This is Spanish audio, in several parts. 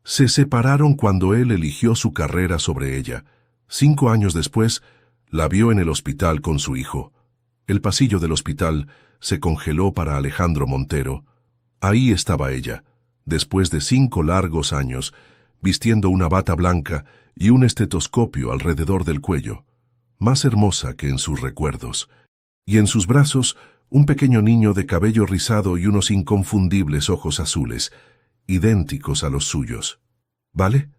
Se separaron cuando él eligió su carrera sobre ella. 5 años después, la vio en el hospital con su hijo. El pasillo del hospital se congeló para Alejandro Montero. Ahí estaba ella, después de 5 largos años, vistiendo una bata blanca y un estetoscopio alrededor del cuello, más hermosa que en sus recuerdos. Y en sus brazos, un pequeño niño de cabello rizado y unos inconfundibles ojos azules, idénticos a los suyos. ¿Vale?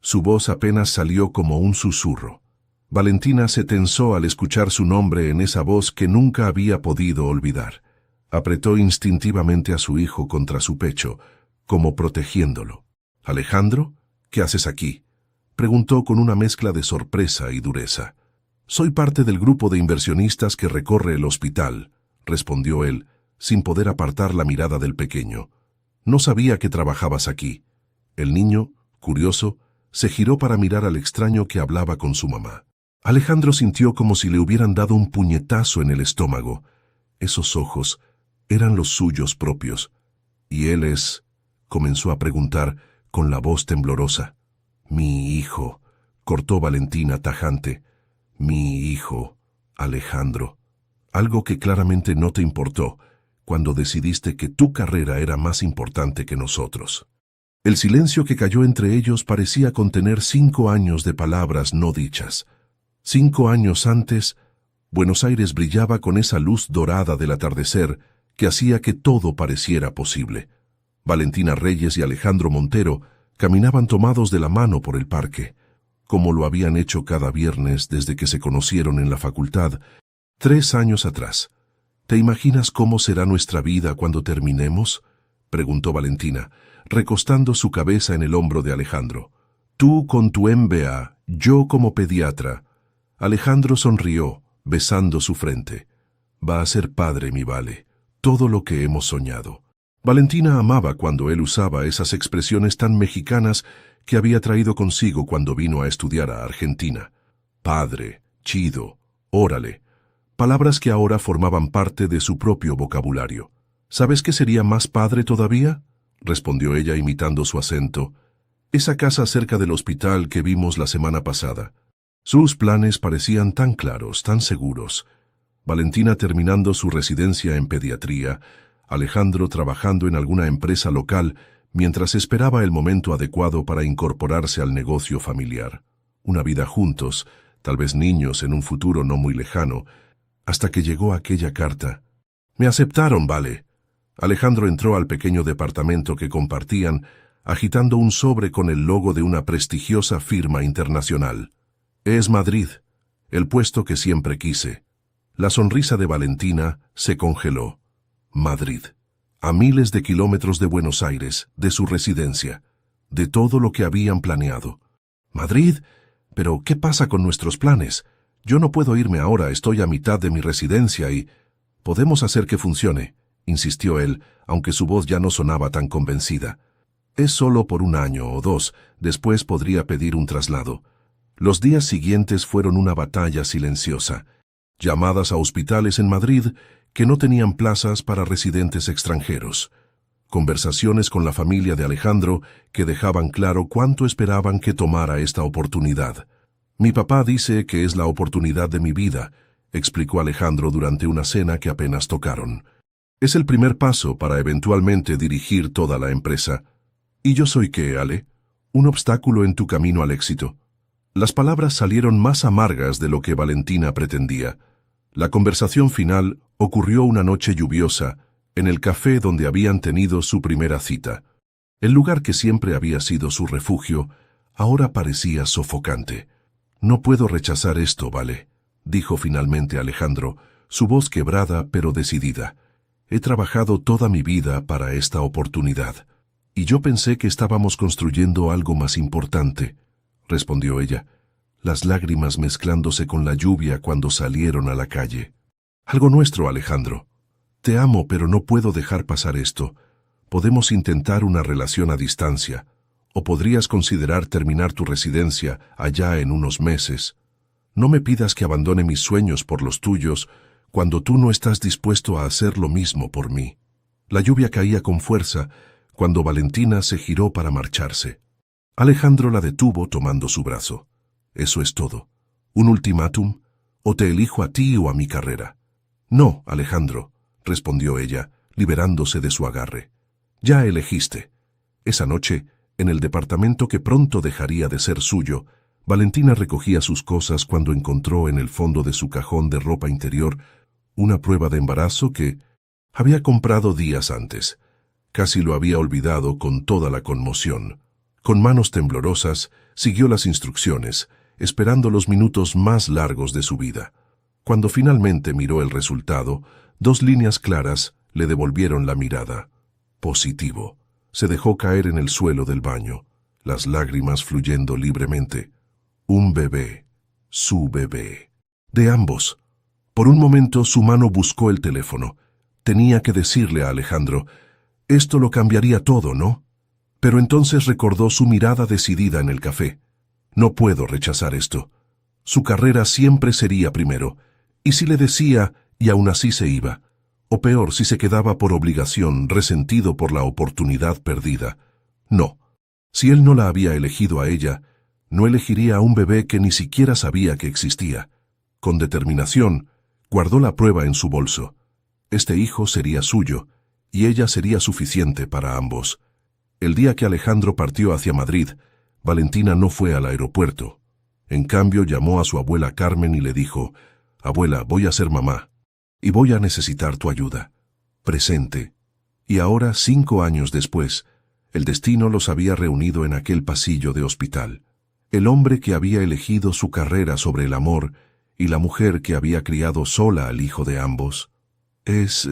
Su voz apenas salió como un susurro. Valentina se tensó al escuchar su nombre en esa voz que nunca había podido olvidar. Apretó instintivamente a su hijo contra su pecho, como protegiéndolo. «¿Alejandro? ¿Qué haces aquí?», preguntó con una mezcla de sorpresa y dureza. «Soy parte del grupo de inversionistas que recorre el hospital», respondió él, sin poder apartar la mirada del pequeño. «No sabía que trabajabas aquí». El niño, curioso, se giró para mirar al extraño que hablaba con su mamá. Alejandro sintió como si le hubieran dado un puñetazo en el estómago. Esos ojos eran los suyos propios. «¿Y él es?», comenzó a preguntar con la voz temblorosa. «Mi hijo», cortó Valentina tajante. «Mi hijo, Alejandro». Algo que claramente no te importó cuando decidiste que tu carrera era más importante que nosotros. El silencio que cayó entre ellos parecía contener 5 años de palabras no dichas. 5 años antes, Buenos Aires brillaba con esa luz dorada del atardecer que hacía que todo pareciera posible. Valentina Reyes y Alejandro Montero caminaban tomados de la mano por el parque, como lo habían hecho cada viernes desde que se conocieron en la facultad, 3 años atrás. «¿Te imaginas cómo será nuestra vida cuando terminemos?», preguntó Valentina, recostando su cabeza en el hombro de Alejandro. «Tú con tu MBA, yo como pediatra». Alejandro sonrió, besando su frente. «Va a ser padre, mi Vale, todo lo que hemos soñado». Valentina amaba cuando él usaba esas expresiones tan mexicanas que había traído consigo cuando vino a estudiar a Argentina. Padre, chido, órale. Palabras que ahora formaban parte de su propio vocabulario. «¿Sabes qué sería más padre todavía?», respondió ella imitando su acento. «Esa casa cerca del hospital que vimos la semana pasada». Sus planes parecían tan claros, tan seguros. Valentina terminando su residencia en pediatría, Alejandro trabajando en alguna empresa local mientras esperaba el momento adecuado para incorporarse al negocio familiar. Una vida juntos, tal vez niños en un futuro no muy lejano, hasta que llegó aquella carta. «Me aceptaron, Vale». Alejandro entró al pequeño departamento que compartían, agitando un sobre con el logo de una prestigiosa firma internacional. «Es Madrid, el puesto que siempre quise». La sonrisa de Valentina se congeló. Madrid, a miles de kilómetros de Buenos Aires, de su residencia, de todo lo que habían planeado. «¿Madrid? Pero, ¿qué pasa con nuestros planes? Yo no puedo irme ahora, estoy a mitad de mi residencia y...» «Podemos hacer que funcione», insistió él, aunque su voz ya no sonaba tan convencida. «Es solo por 1 año o 2, después podría pedir un traslado». Los días siguientes fueron una batalla silenciosa. Llamadas a hospitales en Madrid que no tenían plazas para residentes extranjeros. Conversaciones con la familia de Alejandro que dejaban claro cuánto esperaban que tomara esta oportunidad. «Mi papá dice que es la oportunidad de mi vida», explicó Alejandro durante una cena que apenas tocaron. «Es el primer paso para eventualmente dirigir toda la empresa». «¿Y yo soy qué, Ale? ¿Un obstáculo en tu camino al éxito?». Las palabras salieron más amargas de lo que Valentina pretendía. La conversación final ocurrió una noche lluviosa, en el café donde habían tenido su primera cita. El lugar que siempre había sido su refugio, ahora parecía sofocante. «No puedo rechazar esto, Vale», dijo finalmente Alejandro, su voz quebrada pero decidida. «He trabajado toda mi vida para esta oportunidad, y yo pensé que estábamos construyendo algo más importante», respondió ella, las lágrimas mezclándose con la lluvia cuando salieron a la calle. «Algo nuestro, Alejandro. Te amo, pero no puedo dejar pasar esto. Podemos intentar una relación a distancia, o podrías considerar terminar tu residencia allá en unos meses. No me pidas que abandone mis sueños por los tuyos cuando tú no estás dispuesto a hacer lo mismo por mí». La lluvia caía con fuerza cuando Valentina se giró para marcharse. Alejandro la detuvo tomando su brazo. Eso es todo. ¿Un ultimátum? ¿O te elijo a ti o a mi carrera? No, Alejandro, respondió ella, liberándose de su agarre. Ya elegiste. Esa noche, en el departamento que pronto dejaría de ser suyo, Valentina recogía sus cosas cuando encontró en el fondo de su cajón de ropa interior una prueba de embarazo que había comprado días antes. Casi lo había olvidado con toda la conmoción. Con manos temblorosas, siguió las instrucciones, esperando los minutos más largos de su vida. Cuando finalmente miró el resultado, 2 líneas claras le devolvieron la mirada. Positivo. Se dejó caer en el suelo del baño, las lágrimas fluyendo libremente. Un bebé. Su bebé. De ambos. Por un momento su mano buscó el teléfono. Tenía que decirle a Alejandro, esto lo cambiaría todo, ¿no? Pero entonces recordó su mirada decidida en el café. No puedo rechazar esto. Su carrera siempre sería primero. Y si le decía, y aún así se iba. O peor, si se quedaba por obligación, resentido por la oportunidad perdida. No. Si él no la había elegido a ella, no elegiría a un bebé que ni siquiera sabía que existía. Con determinación, guardó la prueba en su bolso. Este hijo sería suyo, y ella sería suficiente para ambos. El día que Alejandro partió hacia Madrid, Valentina no fue al aeropuerto. En cambio, llamó a su abuela Carmen y le dijo, «Abuela, voy a ser mamá, y voy a necesitar tu ayuda. Presente». Y ahora, 5 años después, el destino los había reunido en aquel pasillo de hospital. El hombre que había elegido su carrera sobre el amor y la mujer que había criado sola al hijo de ambos. Es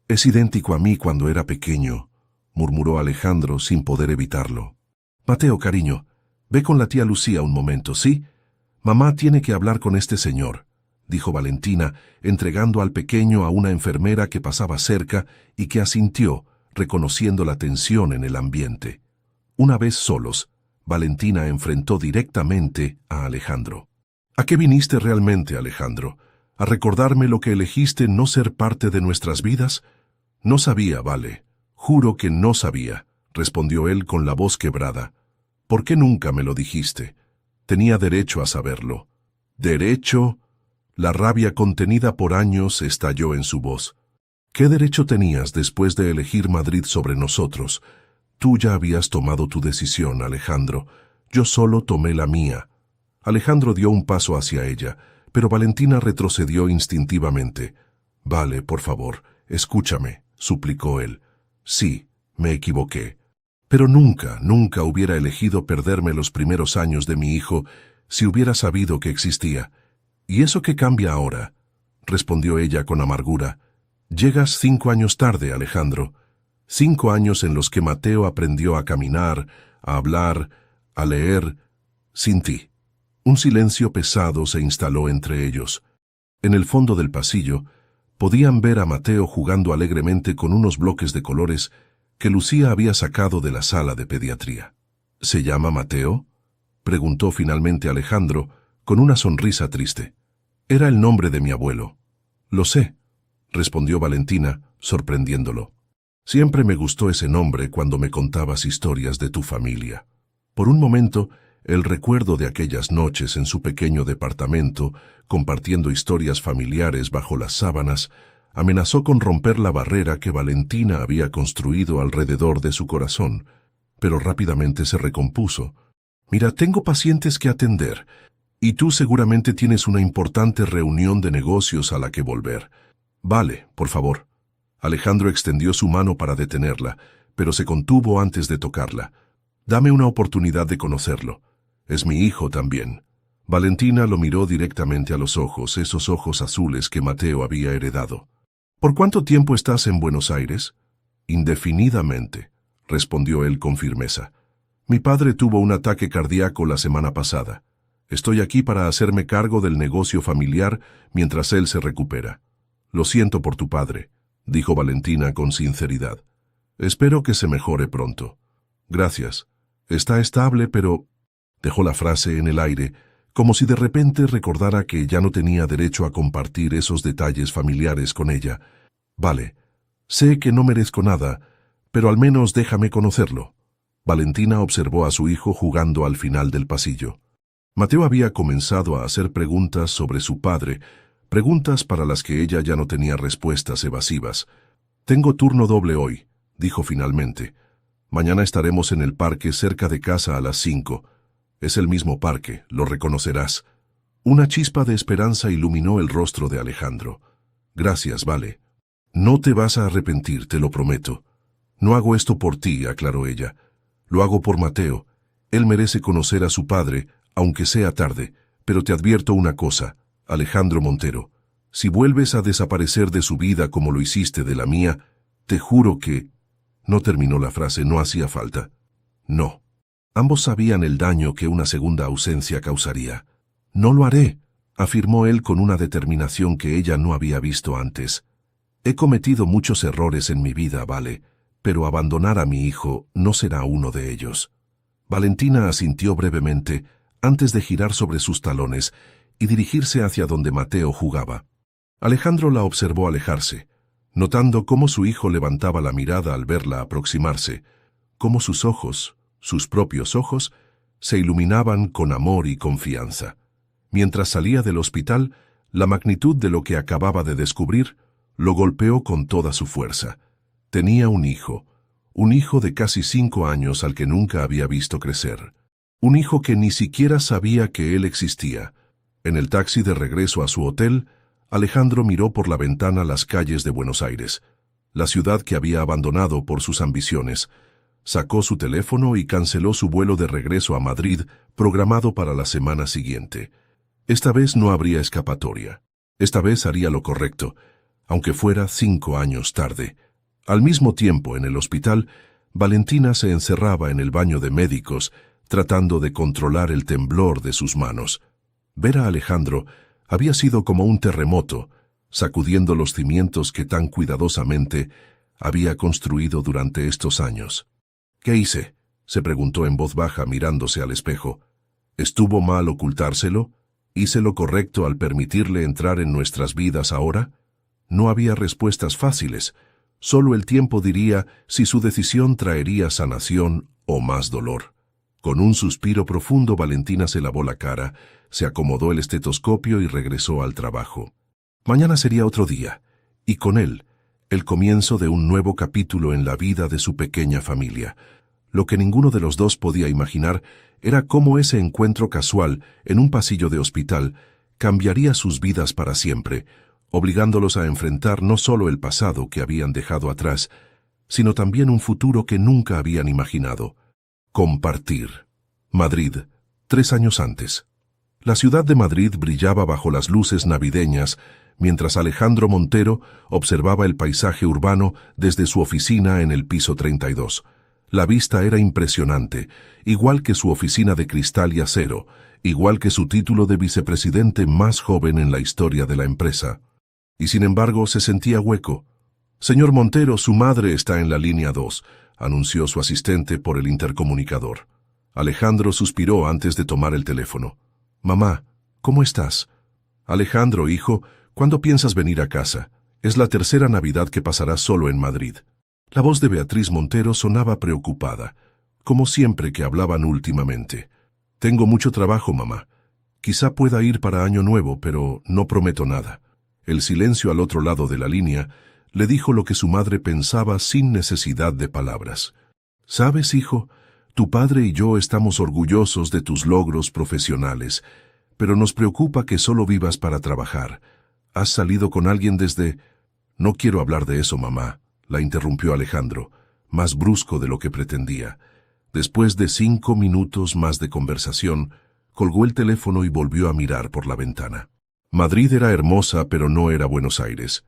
idéntico a mí cuando era pequeño», murmuró Alejandro sin poder evitarlo. «Mateo, cariño, ve con la tía Lucía un momento, ¿sí? Mamá tiene que hablar con este señor», dijo Valentina, entregando al pequeño a una enfermera que pasaba cerca y que asintió, reconociendo la tensión en el ambiente. Una vez solos, Valentina enfrentó directamente a Alejandro. «¿A qué viniste realmente, Alejandro? ¿A recordarme lo que elegiste no ser parte de nuestras vidas?» «No sabía, Vale. Juro que no sabía», respondió él con la voz quebrada. «¿Por qué nunca me lo dijiste? Tenía derecho a saberlo». «¿Derecho?» La rabia contenida por años estalló en su voz. «¿Qué derecho tenías después de elegir Madrid sobre nosotros? Tú ya habías tomado tu decisión, Alejandro. Yo solo tomé la mía». Alejandro dio un paso hacia ella, pero Valentina retrocedió instintivamente. «Vale, por favor, escúchame», suplicó él. «Sí, me equivoqué. Pero nunca, nunca hubiera elegido perderme los primeros años de mi hijo si hubiera sabido que existía. ¿Y eso qué cambia ahora?», respondió ella con amargura. «Llegas 5 años tarde, Alejandro. 5 años en los que Mateo aprendió a caminar, a hablar, a leer, sin ti». Un silencio pesado se instaló entre ellos. En el fondo del pasillo, podían ver a Mateo jugando alegremente con unos bloques de colores que Lucía había sacado de la sala de pediatría. «¿Se llama Mateo?», preguntó finalmente Alejandro, con una sonrisa triste. «Era el nombre de mi abuelo». «Lo sé», respondió Valentina, sorprendiéndolo. «Siempre me gustó ese nombre cuando me contabas historias de tu familia». Por un momento, el recuerdo de aquellas noches en su pequeño departamento, compartiendo historias familiares bajo las sábanas, amenazó con romper la barrera que Valentina había construido alrededor de su corazón, pero rápidamente se recompuso. «Mira, tengo pacientes que atender, y tú seguramente tienes una importante reunión de negocios a la que volver. Vale, por favor». Alejandro extendió su mano para detenerla, pero se contuvo antes de tocarla. «Dame una oportunidad de conocerlo. Es mi hijo también». Valentina lo miró directamente a los ojos, esos ojos azules que Mateo había heredado. «¿Por cuánto tiempo estás en Buenos Aires?» «Indefinidamente», respondió él con firmeza. «Mi padre tuvo un ataque cardíaco la semana pasada. Estoy aquí para hacerme cargo del negocio familiar mientras él se recupera». «Lo siento por tu padre», dijo Valentina con sinceridad. «Espero que se mejore pronto». «Gracias. Está estable, pero...» Dejó la frase en el aire, como si de repente recordara que ya no tenía derecho a compartir esos detalles familiares con ella. «Vale, sé que no merezco nada, pero al menos déjame conocerlo». Valentina observó a su hijo jugando al final del pasillo. Mateo había comenzado a hacer preguntas sobre su padre, preguntas para las que ella ya no tenía respuestas evasivas. «Tengo turno doble hoy», dijo finalmente. «Mañana estaremos en el parque cerca de casa a las 5. Es el mismo parque, lo reconocerás». Una chispa de esperanza iluminó el rostro de Alejandro. «Gracias, Vale. No te vas a arrepentir, te lo prometo». «No hago esto por ti», aclaró ella. «Lo hago por Mateo. Él merece conocer a su padre, aunque sea tarde. Pero te advierto una cosa, Alejandro Montero. Si vuelves a desaparecer de su vida como lo hiciste de la mía, te juro que...» No terminó la frase, no hacía falta. No. Ambos sabían el daño que una segunda ausencia causaría. «No lo haré», afirmó él con una determinación que ella no había visto antes. «He cometido muchos errores en mi vida, Vale, pero abandonar a mi hijo no será uno de ellos». Valentina asintió brevemente antes de girar sobre sus talones y dirigirse hacia donde Mateo jugaba. Alejandro la observó alejarse, notando cómo su hijo levantaba la mirada al verla aproximarse, cómo sus ojos, sus propios ojos, se iluminaban con amor y confianza. Mientras salía del hospital, la magnitud de lo que acababa de descubrir lo golpeó con toda su fuerza. Tenía un hijo de casi 5 años al que nunca había visto crecer. Un hijo que ni siquiera sabía que él existía. En el taxi de regreso a su hotel, Alejandro miró por la ventana las calles de Buenos Aires, la ciudad que había abandonado por sus ambiciones. Sacó su teléfono y canceló su vuelo de regreso a Madrid, programado para la semana siguiente. Esta vez no habría escapatoria. Esta vez haría lo correcto, aunque fuera 5 años tarde. Al mismo tiempo, en el hospital, Valentina se encerraba en el baño de médicos, tratando de controlar el temblor de sus manos. Ver a Alejandro había sido como un terremoto, sacudiendo los cimientos que tan cuidadosamente había construido durante estos años. «¿Qué hice?», se preguntó en voz baja mirándose al espejo. «¿Estuvo mal ocultárselo? ¿Hice lo correcto al permitirle entrar en nuestras vidas ahora?» No había respuestas fáciles. Solo el tiempo diría si su decisión traería sanación o más dolor. Con un suspiro profundo, Valentina se lavó la cara, se acomodó el estetoscopio y regresó al trabajo. Mañana sería otro día, y con él, el comienzo de un nuevo capítulo en la vida de su pequeña familia. Lo que ninguno de los dos podía imaginar era cómo ese encuentro casual en un pasillo de hospital cambiaría sus vidas para siempre, obligándolos a enfrentar no solo el pasado que habían dejado atrás, sino también un futuro que nunca habían imaginado. Compartir. Madrid, 3 años antes. La ciudad de Madrid brillaba bajo las luces navideñas, mientras Alejandro Montero observaba el paisaje urbano desde su oficina en el piso 32. La vista era impresionante, igual que su oficina de cristal y acero, igual que su título de vicepresidente más joven en la historia de la empresa. Y sin embargo se sentía hueco. «Señor Montero, su madre está en la línea 2», anunció su asistente por el intercomunicador. Alejandro suspiró antes de tomar el teléfono. «Mamá, ¿cómo estás?» «Alejandro, hijo, ¿cuándo piensas venir a casa? Es la tercera Navidad que pasarás solo en Madrid». La voz de Beatriz Montero sonaba preocupada, como siempre que hablaban últimamente. «Tengo mucho trabajo, mamá. Quizá pueda ir para Año Nuevo, pero no prometo nada». El silencio al otro lado de la línea le dijo lo que su madre pensaba sin necesidad de palabras. «¿Sabes, hijo? Tu padre y yo estamos orgullosos de tus logros profesionales, pero nos preocupa que solo vivas para trabajar. ¿Has salido con alguien desde...?» «No quiero hablar de eso, mamá», la interrumpió Alejandro, más brusco de lo que pretendía. Después de 5 minutos más de conversación, colgó el teléfono y volvió a mirar por la ventana. Madrid era hermosa, pero no era Buenos Aires.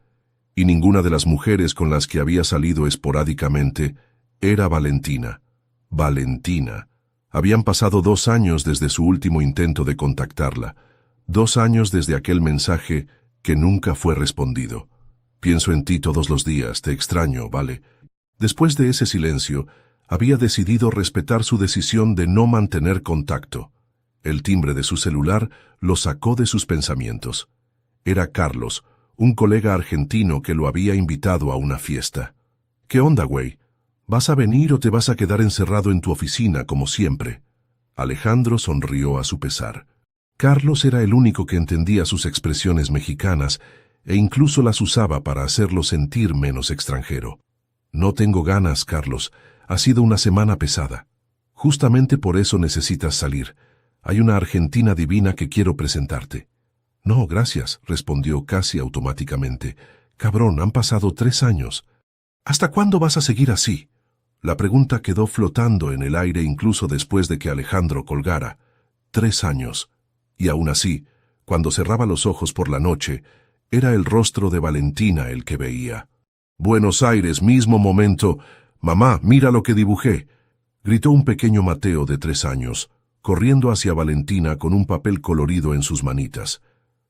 Y ninguna de las mujeres con las que había salido esporádicamente era Valentina. Valentina. Habían pasado 2 años desde su último intento de contactarla. 2 años desde aquel mensaje que nunca fue respondido. «Pienso en ti todos los días, te extraño, ¿vale?» Después de ese silencio, había decidido respetar su decisión de no mantener contacto. El timbre de su celular lo sacó de sus pensamientos. Era Carlos, un colega argentino que lo había invitado a una fiesta. «¿Qué onda, güey?» ¿Vas a venir o te vas a quedar encerrado en tu oficina como siempre? Alejandro sonrió a su pesar. Carlos era el único que entendía sus expresiones mexicanas e incluso las usaba para hacerlo sentir menos extranjero. No tengo ganas, Carlos. Ha sido una semana pesada. Justamente por eso necesitas salir. Hay una argentina divina que quiero presentarte. No, gracias, respondió casi automáticamente. Cabrón, han pasado 3 años. ¿Hasta cuándo vas a seguir así? La pregunta quedó flotando en el aire incluso después de que Alejandro colgara. 3 años. Y aún así, cuando cerraba los ojos por la noche, era el rostro de Valentina el que veía. Buenos Aires, mismo momento. Mamá, mira lo que dibujé. Gritó un pequeño Mateo de 3 años, corriendo hacia Valentina con un papel colorido en sus manitas.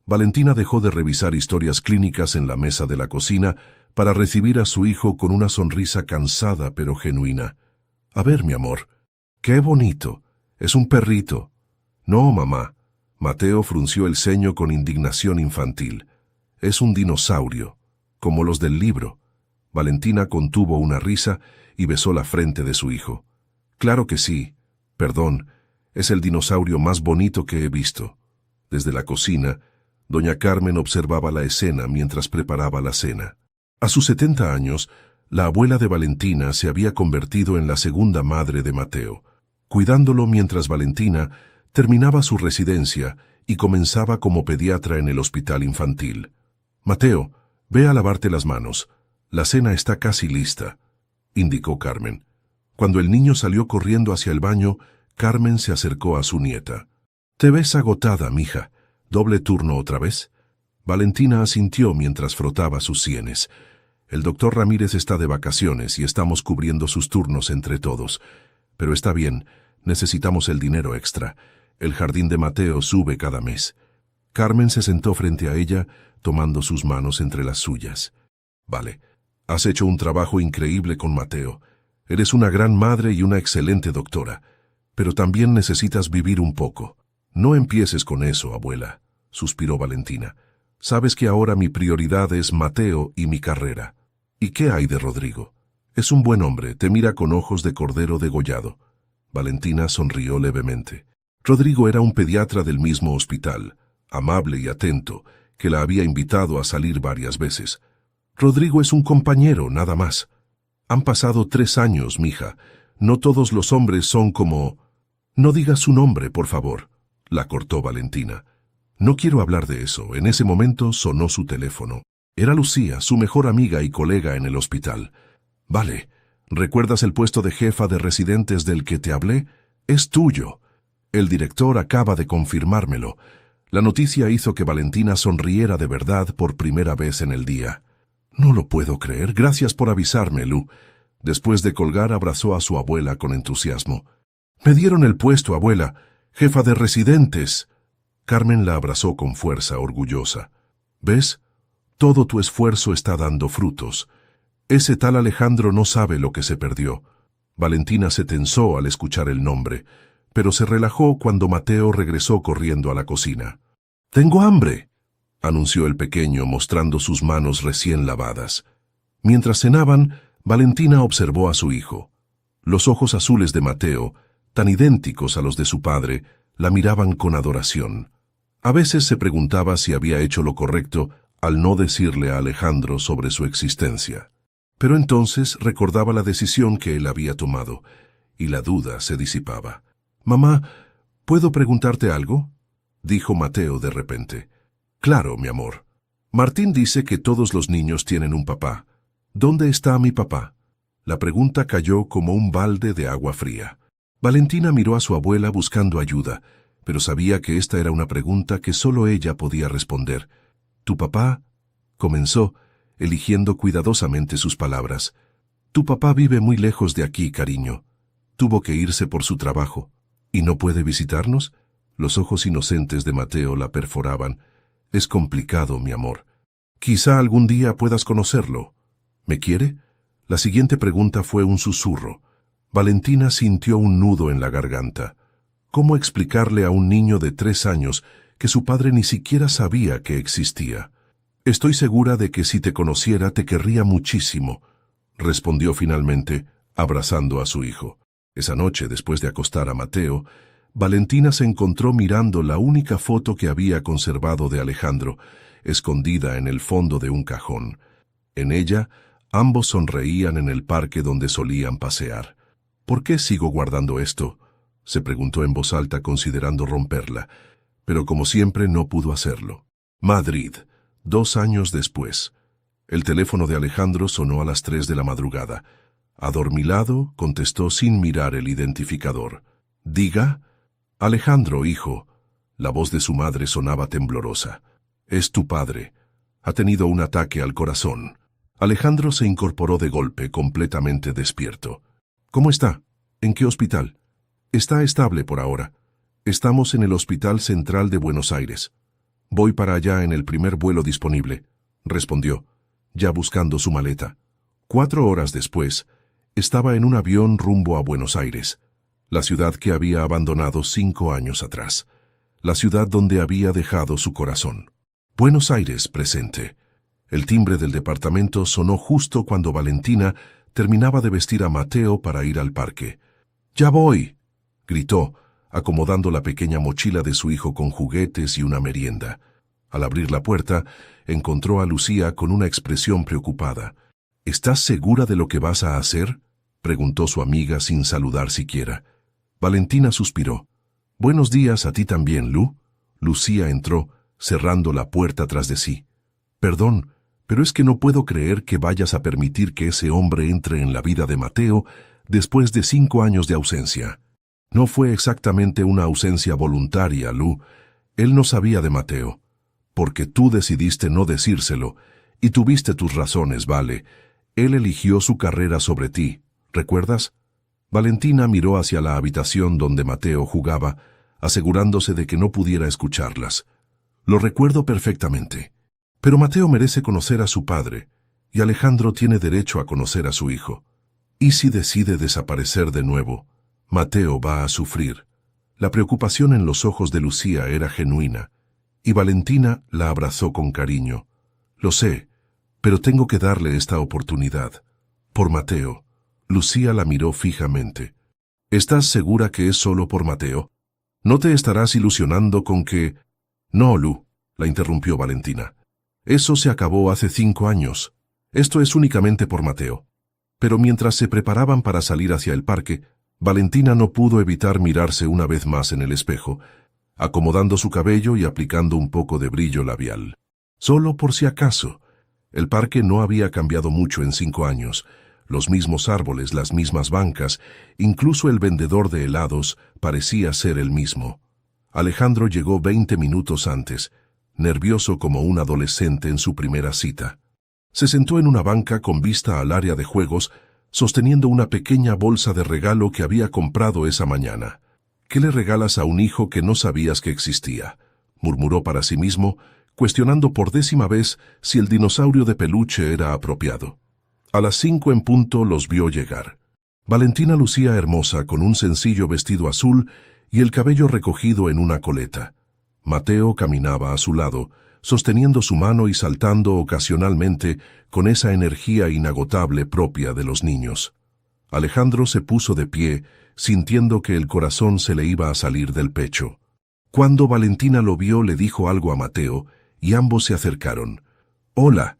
Valentina dejó de revisar historias clínicas en la mesa de la cocina para recibir a su hijo con una sonrisa cansada pero genuina. A ver, mi amor. ¡Qué bonito! Es un perrito. No, mamá. Mateo frunció el ceño con indignación infantil. Es un dinosaurio, como los del libro. Valentina contuvo una risa y besó la frente de su hijo. Claro que sí. Perdón, es el dinosaurio más bonito que he visto. Desde la cocina, doña Carmen observaba la escena mientras preparaba la cena. A sus 70 años, la abuela de Valentina se había convertido en la segunda madre de Mateo, cuidándolo mientras Valentina terminaba su residencia y comenzaba como pediatra en el hospital infantil. Mateo, ve a lavarte las manos. La cena está casi lista, indicó Carmen. Cuando el niño salió corriendo hacia el baño, Carmen se acercó a su nieta. Te ves agotada, mija. ¿Doble turno otra vez? Valentina asintió mientras frotaba sus sienes. El doctor Ramírez está de vacaciones y estamos cubriendo sus turnos entre todos. Pero está bien, necesitamos el dinero extra. El jardín de Mateo sube cada mes. Carmen se sentó frente a ella, tomando sus manos entre las suyas. Vale, has hecho un trabajo increíble con Mateo. Eres una gran madre y una excelente doctora. Pero también necesitas vivir un poco. No empieces con eso, abuela, suspiró Valentina. Sabes que ahora mi prioridad es Mateo y mi carrera. ¿Y qué hay de Rodrigo? Es un buen hombre, te mira con ojos de cordero degollado. Valentina sonrió levemente. Rodrigo era un pediatra del mismo hospital, amable y atento, que la había invitado a salir varias veces. Rodrigo es un compañero, nada más. Han pasado 3 años, mija. No todos los hombres son como... No digas su nombre, por favor, la cortó Valentina. No quiero hablar de eso. En ese momento sonó su teléfono. Era Lucía, su mejor amiga y colega en el hospital. Vale, ¿recuerdas el puesto de jefa de residentes del que te hablé? Es tuyo. El director acaba de confirmármelo. La noticia hizo que Valentina sonriera de verdad por primera vez en el día. No lo puedo creer. Gracias por avisarme, Lu. Después de colgar, abrazó a su abuela con entusiasmo. Me dieron el puesto, abuela. Jefa de residentes. Carmen la abrazó con fuerza, orgullosa. ¿Ves? Todo tu esfuerzo está dando frutos. Ese tal Alejandro no sabe lo que se perdió. Valentina se tensó al escuchar el nombre, pero se relajó cuando Mateo regresó corriendo a la cocina. «¡Tengo hambre!», anunció el pequeño mostrando sus manos recién lavadas. Mientras cenaban, Valentina observó a su hijo. Los ojos azules de Mateo, tan idénticos a los de su padre, la miraban con adoración. A veces se preguntaba si había hecho lo correcto al no decirle a Alejandro sobre su existencia. Pero entonces recordaba la decisión que él había tomado, y la duda se disipaba. «Mamá, ¿puedo preguntarte algo?», dijo Mateo de repente. «Claro, mi amor. Martín dice que todos los niños tienen un papá. ¿Dónde está mi papá?». La pregunta cayó como un balde de agua fría. Valentina miró a su abuela buscando ayuda, pero sabía que esta era una pregunta que solo ella podía responder. «¿Tu papá?», comenzó, eligiendo cuidadosamente sus palabras. «Tu papá vive muy lejos de aquí, cariño. Tuvo que irse por su trabajo. ¿Y no puede visitarnos?». Los ojos inocentes de Mateo la perforaban. «Es complicado, mi amor. Quizá algún día puedas conocerlo. ¿Me quiere?». La siguiente pregunta fue un susurro. Valentina sintió un nudo en la garganta. ¿Cómo explicarle a un niño de 3 años que su padre ni siquiera sabía que existía? «Estoy segura de que si te conociera te querría muchísimo», respondió finalmente, abrazando a su hijo. Esa noche, después de acostar a Mateo, Valentina se encontró mirando la única foto que había conservado de Alejandro, escondida en el fondo de un cajón. En ella, ambos sonreían en el parque donde solían pasear. ¿Por qué sigo guardando esto?, se preguntó en voz alta considerando romperla, pero como siempre no pudo hacerlo. Madrid, 2 años después. El teléfono de Alejandro sonó a las 3 de la madrugada. Adormilado, contestó sin mirar el identificador. «Diga». «Alejandro, hijo». La voz de su madre sonaba temblorosa. «Es tu padre. Ha tenido un ataque al corazón». Alejandro se incorporó de golpe, completamente despierto. «¿Cómo está? ¿En qué hospital?» «Está estable por ahora. Estamos en el Hospital Central de Buenos Aires. Voy para allá en el primer vuelo disponible», respondió, ya buscando su maleta. 4 horas después, estaba en un avión rumbo a Buenos Aires, la ciudad que había abandonado 5 años atrás, la ciudad donde había dejado su corazón. Buenos Aires presente. El timbre del departamento sonó justo cuando Valentina terminaba de vestir a Mateo para ir al parque. «¡Ya voy!», gritó, acomodando la pequeña mochila de su hijo con juguetes y una merienda. Al abrir la puerta, encontró a Lucía con una expresión preocupada. «¿Estás segura de lo que vas a hacer?», preguntó su amiga sin saludar siquiera. Valentina suspiró. «Buenos días a ti también, Lu». Lucía entró, cerrando la puerta tras de sí. «Perdón, pero es que no puedo creer que vayas a permitir que ese hombre entre en la vida de Mateo después de 5 años de ausencia». «No fue exactamente una ausencia voluntaria, Lu. Él no sabía de Mateo. Porque tú decidiste no decírselo, y tuviste tus razones, vale. Él eligió su carrera sobre ti, ¿recuerdas?». Valentina miró hacia la habitación donde Mateo jugaba, asegurándose de que no pudiera escucharlas. «Lo recuerdo perfectamente. Pero Mateo merece conocer a su padre, y Alejandro tiene derecho a conocer a su hijo. ¿Y si decide desaparecer de nuevo? Mateo va a sufrir». La preocupación en los ojos de Lucía era genuina, y Valentina la abrazó con cariño. «Lo sé, pero tengo que darle esta oportunidad. Por Mateo». Lucía la miró fijamente. «¿Estás segura que es solo por Mateo? ¿No te estarás ilusionando con que...?» «No, Lu», la interrumpió Valentina. «Eso se acabó hace 5 años. Esto es únicamente por Mateo». Pero mientras se preparaban para salir hacia el parque, Valentina no pudo evitar mirarse una vez más en el espejo, acomodando su cabello y aplicando un poco de brillo labial. Solo por si acaso. El parque no había cambiado mucho en 5 años. Los mismos árboles, las mismas bancas, incluso el vendedor de helados parecía ser el mismo. Alejandro llegó 20 minutos antes, nervioso como un adolescente en su primera cita. Se sentó en una banca con vista al área de juegos, sosteniendo una pequeña bolsa de regalo que había comprado esa mañana. «¿Qué le regalas a un hijo que no sabías que existía?», murmuró para sí mismo, cuestionando por 10ª vez si el dinosaurio de peluche era apropiado. A las 5 en punto los vio llegar. Valentina lucía hermosa con un sencillo vestido azul y el cabello recogido en una coleta. Mateo caminaba a su lado, sosteniendo su mano y saltando ocasionalmente con esa energía inagotable propia de los niños. Alejandro se puso de pie, sintiendo que el corazón se le iba a salir del pecho. Cuando Valentina lo vio, le dijo algo a Mateo, y ambos se acercaron. «Hola»,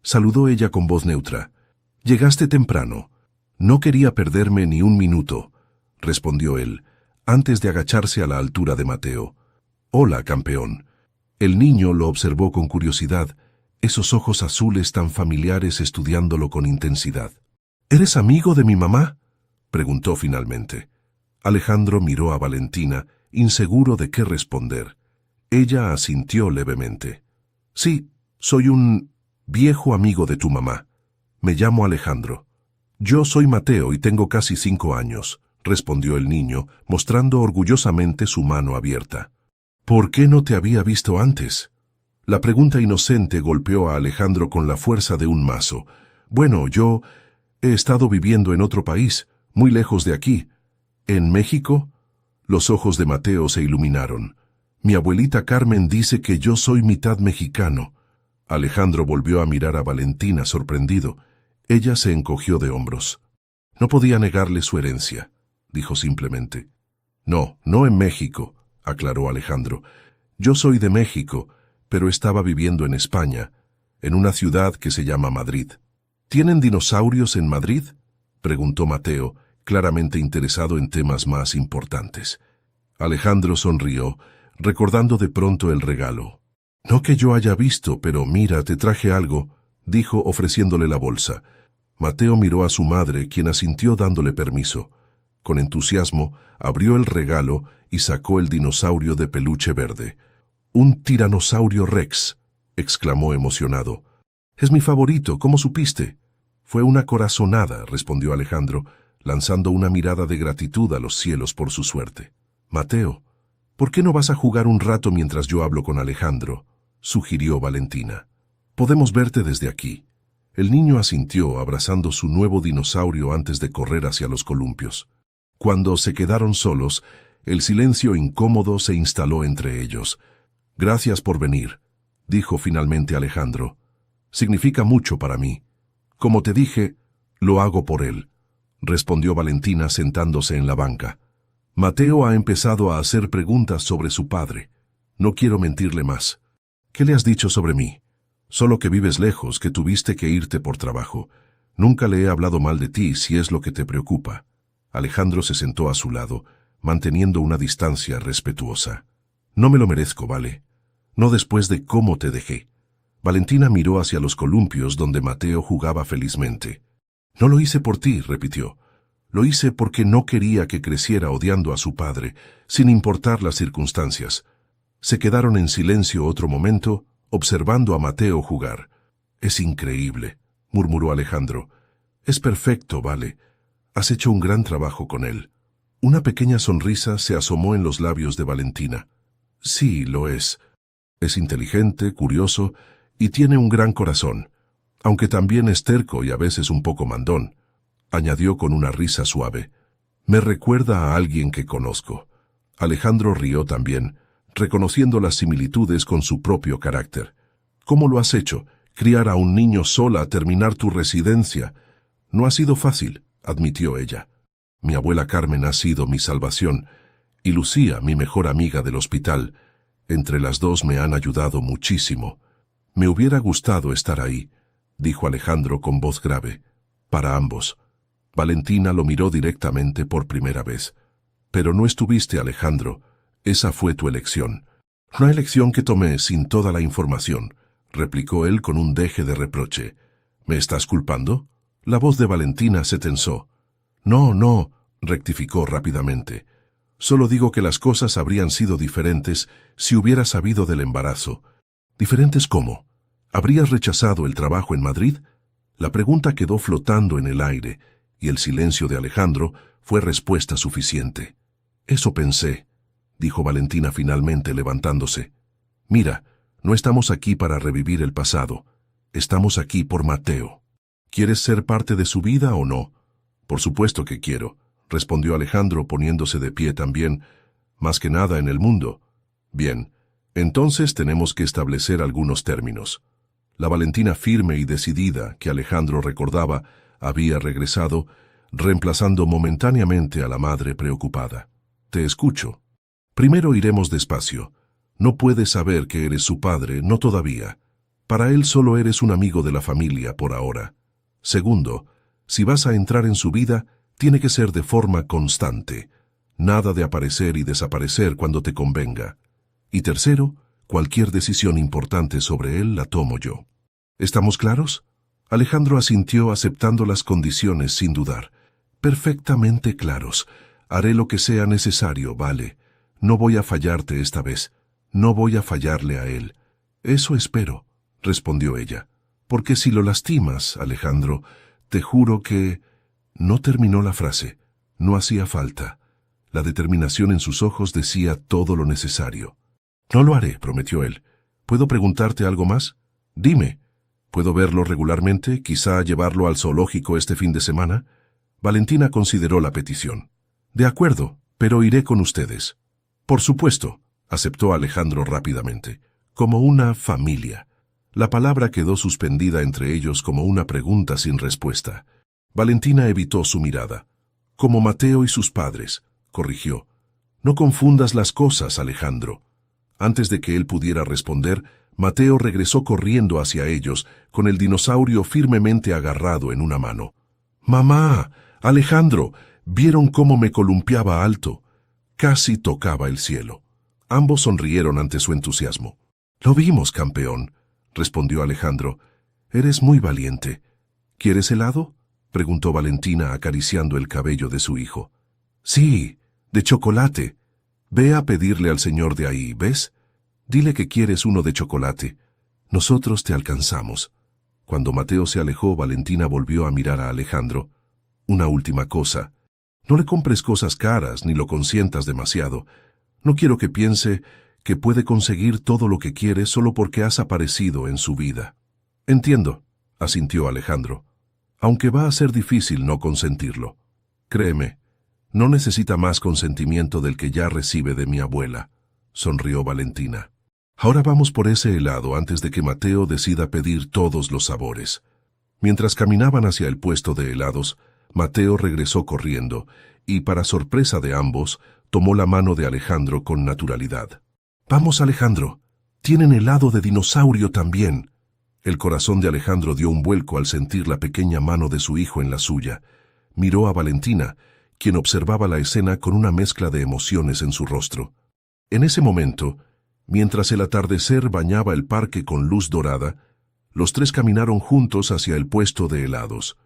saludó ella con voz neutra. «Llegaste temprano. No quería perderme ni un minuto», respondió él, antes de agacharse a la altura de Mateo. «Hola, campeón». El niño lo observó con curiosidad, esos ojos azules tan familiares estudiándolo con intensidad. «¿Eres amigo de mi mamá?», preguntó finalmente. Alejandro miró a Valentina, inseguro de qué responder. Ella asintió levemente. «Sí, soy un viejo amigo de tu mamá. Me llamo Alejandro». «Yo soy Mateo y tengo casi 5 años», respondió el niño, mostrando orgullosamente su mano abierta. «¿Por qué no te había visto antes?». La pregunta inocente golpeó a Alejandro con la fuerza de un mazo. «Bueno, yo he estado viviendo en otro país, muy lejos de aquí». «¿En México?». Los ojos de Mateo se iluminaron. «Mi abuelita Carmen dice que yo soy mitad mexicano». Alejandro volvió a mirar a Valentina sorprendido. Ella se encogió de hombros. No podía negarle su herencia, dijo simplemente. No, no en México, aclaró Alejandro. Yo soy de México, pero estaba viviendo en España, en una ciudad que se llama Madrid. ¿Tienen dinosaurios en Madrid?, preguntó Mateo, claramente interesado en temas más importantes. Alejandro sonrió, recordando de pronto el regalo. No que yo haya visto, pero mira, te traje algo, dijo ofreciéndole la bolsa. Mateo miró a su madre, quien asintió dándole permiso. Con entusiasmo, abrió el regalo y sacó el dinosaurio de peluche verde. «¡Un tiranosaurio rex!», exclamó emocionado. «Es mi favorito, ¿cómo supiste?». «Fue una corazonada», respondió Alejandro, lanzando una mirada de gratitud a los cielos por su suerte. «Mateo, ¿por qué no vas a jugar un rato mientras yo hablo con Alejandro?», sugirió Valentina. «Podemos verte desde aquí». El niño asintió, abrazando su nuevo dinosaurio antes de correr hacia los columpios. Cuando se quedaron solos, el silencio incómodo se instaló entre ellos. «Gracias por venir», dijo finalmente Alejandro. «Significa mucho para mí. Como te dije, lo hago por él», respondió Valentina sentándose en la banca. «Mateo ha empezado a hacer preguntas sobre su padre. No quiero mentirle más. ¿Qué le has dicho sobre mí? Solo que vives lejos, que tuviste que irte por trabajo. Nunca le he hablado mal de ti, si es lo que te preocupa». Alejandro se sentó a su lado, manteniendo una distancia respetuosa. «No me lo merezco, ¿vale? No después de cómo te dejé». Valentina miró hacia los columpios donde Mateo jugaba felizmente. «No lo hice por ti», repitió. «Lo hice porque no quería que creciera odiando a su padre, sin importar las circunstancias». Se quedaron en silencio otro momento, observando a Mateo jugar. «Es increíble», murmuró Alejandro. «Es perfecto, vale. Has hecho un gran trabajo con él». Una pequeña sonrisa se asomó en los labios de Valentina. «Sí, lo es. Es inteligente, curioso y tiene un gran corazón, aunque también es terco y a veces un poco mandón», añadió con una risa suave. «Me recuerda a alguien que conozco». Alejandro rió también, reconociendo las similitudes con su propio carácter. «¿Cómo lo has hecho? Criar a un niño sola, terminar tu residencia. No ha sido fácil», admitió ella. «Mi abuela Carmen ha sido mi salvación, y Lucía, mi mejor amiga del hospital. Entre las dos me han ayudado muchísimo. Me hubiera gustado estar ahí», dijo Alejandro con voz grave. «Para ambos». Valentina lo miró directamente por primera vez. «Pero no estuviste, Alejandro. Esa fue tu elección». «Una elección que tomé sin toda la información», replicó él con un deje de reproche. «¿Me estás culpando?». La voz de Valentina se tensó. «No, no», rectificó rápidamente. «Solo digo que las cosas habrían sido diferentes si hubiera sabido del embarazo». «¿Diferentes cómo? ¿Habrías rechazado el trabajo en Madrid?». La pregunta quedó flotando en el aire, y el silencio de Alejandro fue respuesta suficiente. «Eso pensé», dijo Valentina finalmente levantándose. «Mira, no estamos aquí para revivir el pasado. Estamos aquí por Mateo. ¿Quieres ser parte de su vida o no?». «Por supuesto que quiero», respondió Alejandro poniéndose de pie también, «más que nada en el mundo». «Bien, entonces tenemos que establecer algunos términos». La Valentina firme y decidida que Alejandro recordaba había regresado, reemplazando momentáneamente a la madre preocupada. «Te escucho». «Primero iremos despacio. No puedes saber que eres su padre, no todavía. Para él solo eres un amigo de la familia por ahora. Segundo, si vas a entrar en su vida, tiene que ser de forma constante. Nada de aparecer y desaparecer cuando te convenga. Y tercero, cualquier decisión importante sobre él la tomo yo». «¿Estamos claros?». Alejandro asintió aceptando las condiciones sin dudar. «Perfectamente claros. Haré lo que sea necesario, vale. No voy a fallarte esta vez. No voy a fallarle a él». «Eso espero», respondió ella. «Porque si lo lastimas, Alejandro, te juro que...». No terminó la frase. No hacía falta. La determinación en sus ojos decía todo lo necesario. «No lo haré», prometió él. «¿Puedo preguntarte algo más?». «Dime». «¿Puedo verlo regularmente? Quizá llevarlo al zoológico este fin de semana». Valentina consideró la petición. «De acuerdo, pero iré con ustedes». «Por supuesto», aceptó Alejandro rápidamente. «Como una familia». La palabra quedó suspendida entre ellos como una pregunta sin respuesta. Valentina evitó su mirada. Como Mateo y sus padres, corrigió. No confundas las cosas, Alejandro. Antes de que él pudiera responder, Mateo regresó corriendo hacia ellos, con el dinosaurio firmemente agarrado en una mano. «¡Mamá! ¡Alejandro! ¿Vieron cómo me columpiaba alto? Casi tocaba el cielo». Ambos sonrieron ante su entusiasmo. «Lo vimos, campeón», respondió Alejandro. «Eres muy valiente». «¿Quieres helado?», preguntó Valentina acariciando el cabello de su hijo. «Sí, de chocolate. Ve a pedirle al señor de ahí, ¿ves? Dile que quieres uno de chocolate. Nosotros te alcanzamos». Cuando Mateo se alejó, Valentina volvió a mirar a Alejandro. «Una última cosa. No le compres cosas caras ni lo consientas demasiado. No quiero que piense que puede conseguir todo lo que quiere solo porque has aparecido en su vida». «Entiendo», asintió Alejandro, «aunque va a ser difícil no consentirlo. Créeme, no necesita más consentimiento del que ya recibe de mi abuela», sonrió Valentina. «Ahora vamos por ese helado antes de que Mateo decida pedir todos los sabores». Mientras caminaban hacia el puesto de helados, Mateo regresó corriendo y, para sorpresa de ambos, tomó la mano de Alejandro con naturalidad. «Vamos, Alejandro, tienen helado de dinosaurio también». El corazón de Alejandro dio un vuelco al sentir la pequeña mano de su hijo en la suya. Miró a Valentina, quien observaba la escena con una mezcla de emociones en su rostro. En ese momento, mientras el atardecer bañaba el parque con luz dorada, los tres caminaron juntos hacia el puesto de helados.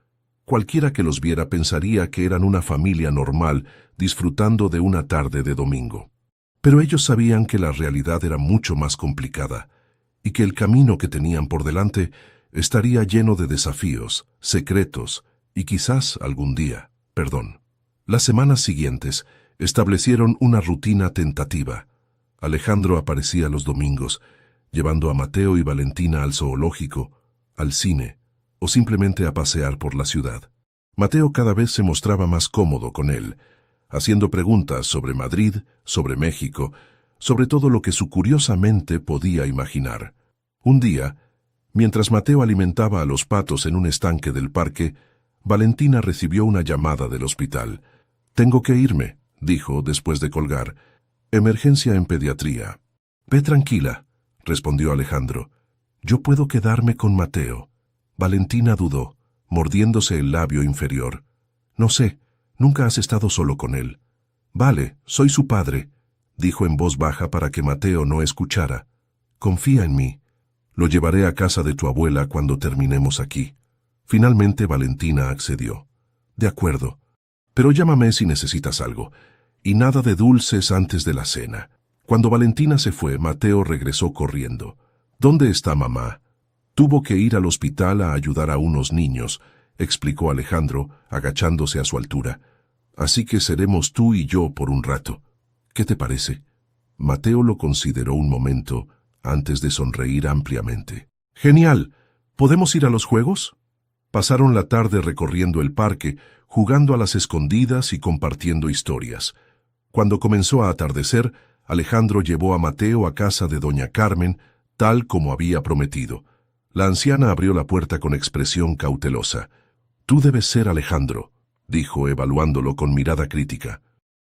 Cualquiera que los viera pensaría que eran una familia normal disfrutando de una tarde de domingo. Pero ellos sabían que la realidad era mucho más complicada y que el camino que tenían por delante estaría lleno de desafíos, secretos y quizás algún día, perdón. Las semanas siguientes establecieron una rutina tentativa. Alejandro aparecía los domingos, llevando a Mateo y Valentina al zoológico, al cine o simplemente a pasear por la ciudad. Mateo cada vez se mostraba más cómodo con él, haciendo preguntas sobre Madrid, sobre México, sobre todo lo que su curiosa mente podía imaginar. Un día, mientras Mateo alimentaba a los patos en un estanque del parque, Valentina recibió una llamada del hospital. «Tengo que irme», dijo después de colgar. «Emergencia en pediatría». «Ve tranquila», respondió Alejandro. «Yo puedo quedarme con Mateo». Valentina dudó, mordiéndose el labio inferior. «No sé, nunca has estado solo con él». «Vale, soy su padre», dijo en voz baja para que Mateo no escuchara. «Confía en mí. Lo llevaré a casa de tu abuela cuando terminemos aquí». Finalmente Valentina accedió. «De acuerdo. Pero llámame si necesitas algo. Y nada de dulces antes de la cena». Cuando Valentina se fue, Mateo regresó corriendo. «¿Dónde está mamá?» «Tuvo que ir al hospital a ayudar a unos niños», explicó Alejandro, agachándose a su altura. «Así que seremos tú y yo por un rato. ¿Qué te parece?» Mateo lo consideró un momento antes de sonreír ampliamente. «Genial. ¿Podemos ir a los juegos?» Pasaron la tarde recorriendo el parque, jugando a las escondidas y compartiendo historias. Cuando comenzó a atardecer, Alejandro llevó a Mateo a casa de doña Carmen, tal como había prometido. La anciana abrió la puerta con expresión cautelosa. «Tú debes ser Alejandro», dijo, evaluándolo con mirada crítica.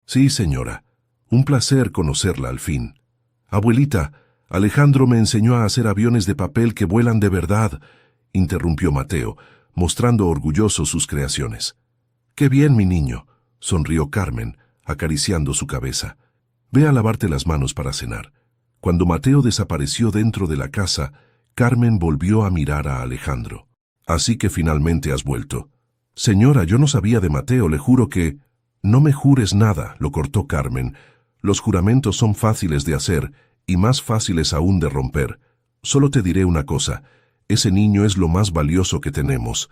«Sí, señora. Un placer conocerla al fin». «Abuelita, Alejandro me enseñó a hacer aviones de papel que vuelan de verdad», interrumpió Mateo, mostrando orgulloso sus creaciones. «Qué bien, mi niño», sonrió Carmen, acariciando su cabeza. «Ve a lavarte las manos para cenar». Cuando Mateo desapareció dentro de la casa, Carmen volvió a mirar a Alejandro. «Así que finalmente has vuelto». «Señora, yo no sabía de Mateo, le juro que...» «No me jures nada», lo cortó Carmen. «Los juramentos son fáciles de hacer y más fáciles aún de romper. Solo te diré una cosa, ese niño es lo más valioso que tenemos.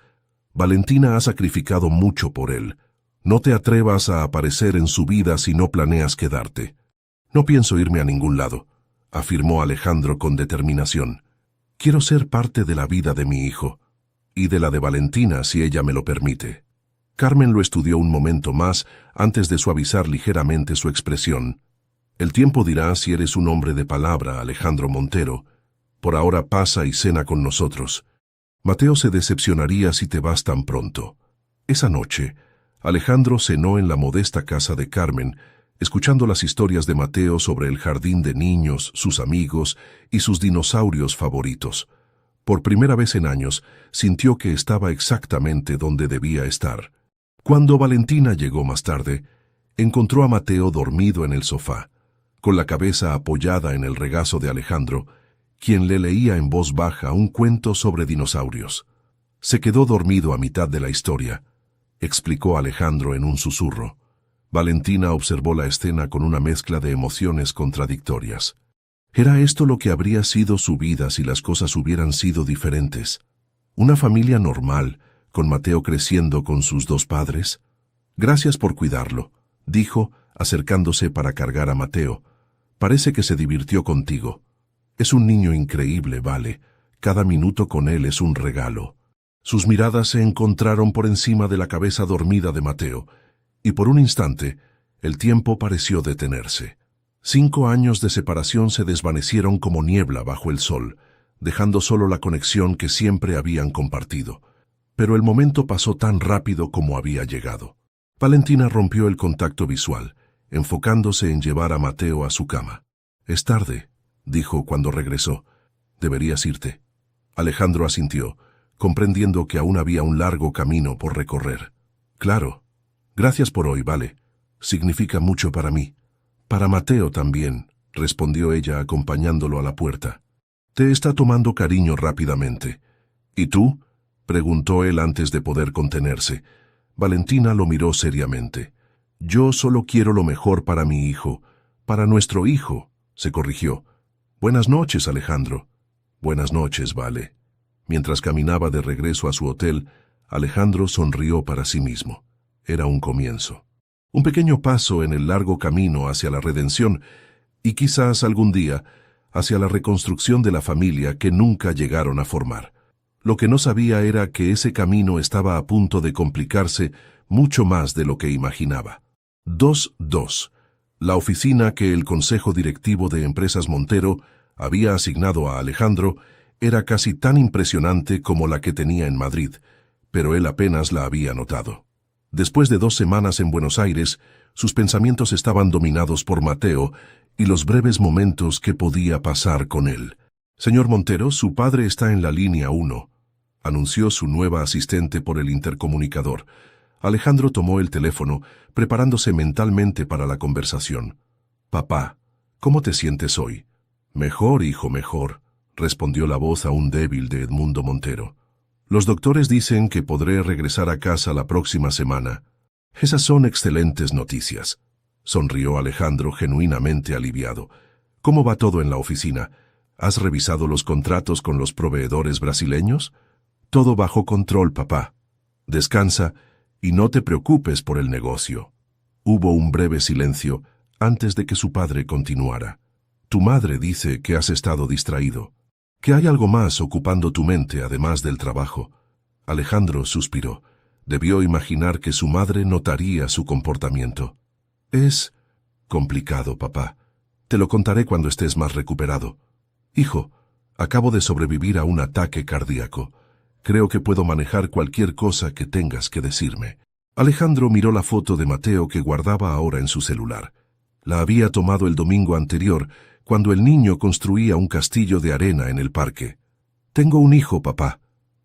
Valentina ha sacrificado mucho por él. No te atrevas a aparecer en su vida si no planeas quedarte». «No pienso irme a ningún lado», afirmó Alejandro con determinación. «Quiero ser parte de la vida de mi hijo, y de la de Valentina si ella me lo permite». Carmen lo estudió un momento más antes de suavizar ligeramente su expresión. «El tiempo dirá si eres un hombre de palabra, Alejandro Montero. Por ahora pasa y cena con nosotros. Mateo se decepcionaría si te vas tan pronto». Esa noche, Alejandro cenó en la modesta casa de Carmen, escuchando las historias de Mateo sobre el jardín de niños, sus amigos y sus dinosaurios favoritos. Por primera vez en años, sintió que estaba exactamente donde debía estar. Cuando Valentina llegó más tarde, encontró a Mateo dormido en el sofá, con la cabeza apoyada en el regazo de Alejandro, quien le leía en voz baja un cuento sobre dinosaurios. Se quedó dormido a mitad de la historia, explicó Alejandro en un susurro. Valentina observó la escena con una mezcla de emociones contradictorias. ¿Era esto lo que habría sido su vida si las cosas hubieran sido diferentes? ¿Una familia normal, con Mateo creciendo con sus dos padres? Gracias por cuidarlo, dijo, acercándose para cargar a Mateo. Parece que se divirtió contigo. Es un niño increíble, Vale. Cada minuto con él es un regalo. Sus miradas se encontraron por encima de la cabeza dormida de Mateo, y por un instante, el tiempo pareció detenerse. 5 años de separación se desvanecieron como niebla bajo el sol, dejando solo la conexión que siempre habían compartido. Pero el momento pasó tan rápido como había llegado. Valentina rompió el contacto visual, enfocándose en llevar a Mateo a su cama. «Es tarde», dijo cuando regresó. «Deberías irte». Alejandro asintió, comprendiendo que aún había un largo camino por recorrer. «Claro. Gracias por hoy, Vale. Significa mucho para mí». «Para Mateo también», respondió ella acompañándolo a la puerta. «Te está tomando cariño rápidamente». «¿Y tú?», preguntó él antes de poder contenerse. Valentina lo miró seriamente. «Yo solo quiero lo mejor para mi hijo, para nuestro hijo», se corrigió. «Buenas noches, Alejandro». «Buenas noches, Vale». Mientras caminaba de regreso a su hotel, Alejandro sonrió para sí mismo. Era un comienzo. Un pequeño paso en el largo camino hacia la redención y quizás algún día hacia la reconstrucción de la familia que nunca llegaron a formar. Lo que no sabía era que ese camino estaba a punto de complicarse mucho más de lo que imaginaba. 2. La oficina que el Consejo Directivo de Empresas Montero había asignado a Alejandro era casi tan impresionante como la que tenía en Madrid, pero él apenas la había notado. Después de 2 semanas en Buenos Aires, sus pensamientos estaban dominados por Mateo y los breves momentos que podía pasar con él. «Señor Montero, su padre está en la línea 1», anunció su nueva asistente por el intercomunicador. Alejandro tomó el teléfono, preparándose mentalmente para la conversación. «Papá, ¿cómo te sientes hoy?» «Mejor, hijo, mejor», respondió la voz aún débil de Edmundo Montero. «Los doctores dicen que podré regresar a casa la próxima semana». «Esas son excelentes noticias», sonrió Alejandro genuinamente aliviado. «¿Cómo va todo en la oficina? ¿Has revisado los contratos con los proveedores brasileños?» «Todo bajo control, papá. Descansa y no te preocupes por el negocio». Hubo un breve silencio antes de que su padre continuara. «Tu madre dice que has estado distraído, que hay algo más ocupando tu mente además del trabajo». Alejandro suspiró. Debió imaginar que su madre notaría su comportamiento. «Es complicado, papá. Te lo contaré cuando estés más recuperado. Hijo, acabo de sobrevivir a un ataque cardíaco. Creo que puedo manejar cualquier cosa que tengas que decirme». Alejandro miró la foto de Mateo que guardaba ahora en su celular. La había tomado el domingo anterior, cuando el niño construía un castillo de arena en el parque. «Tengo un hijo, papá»,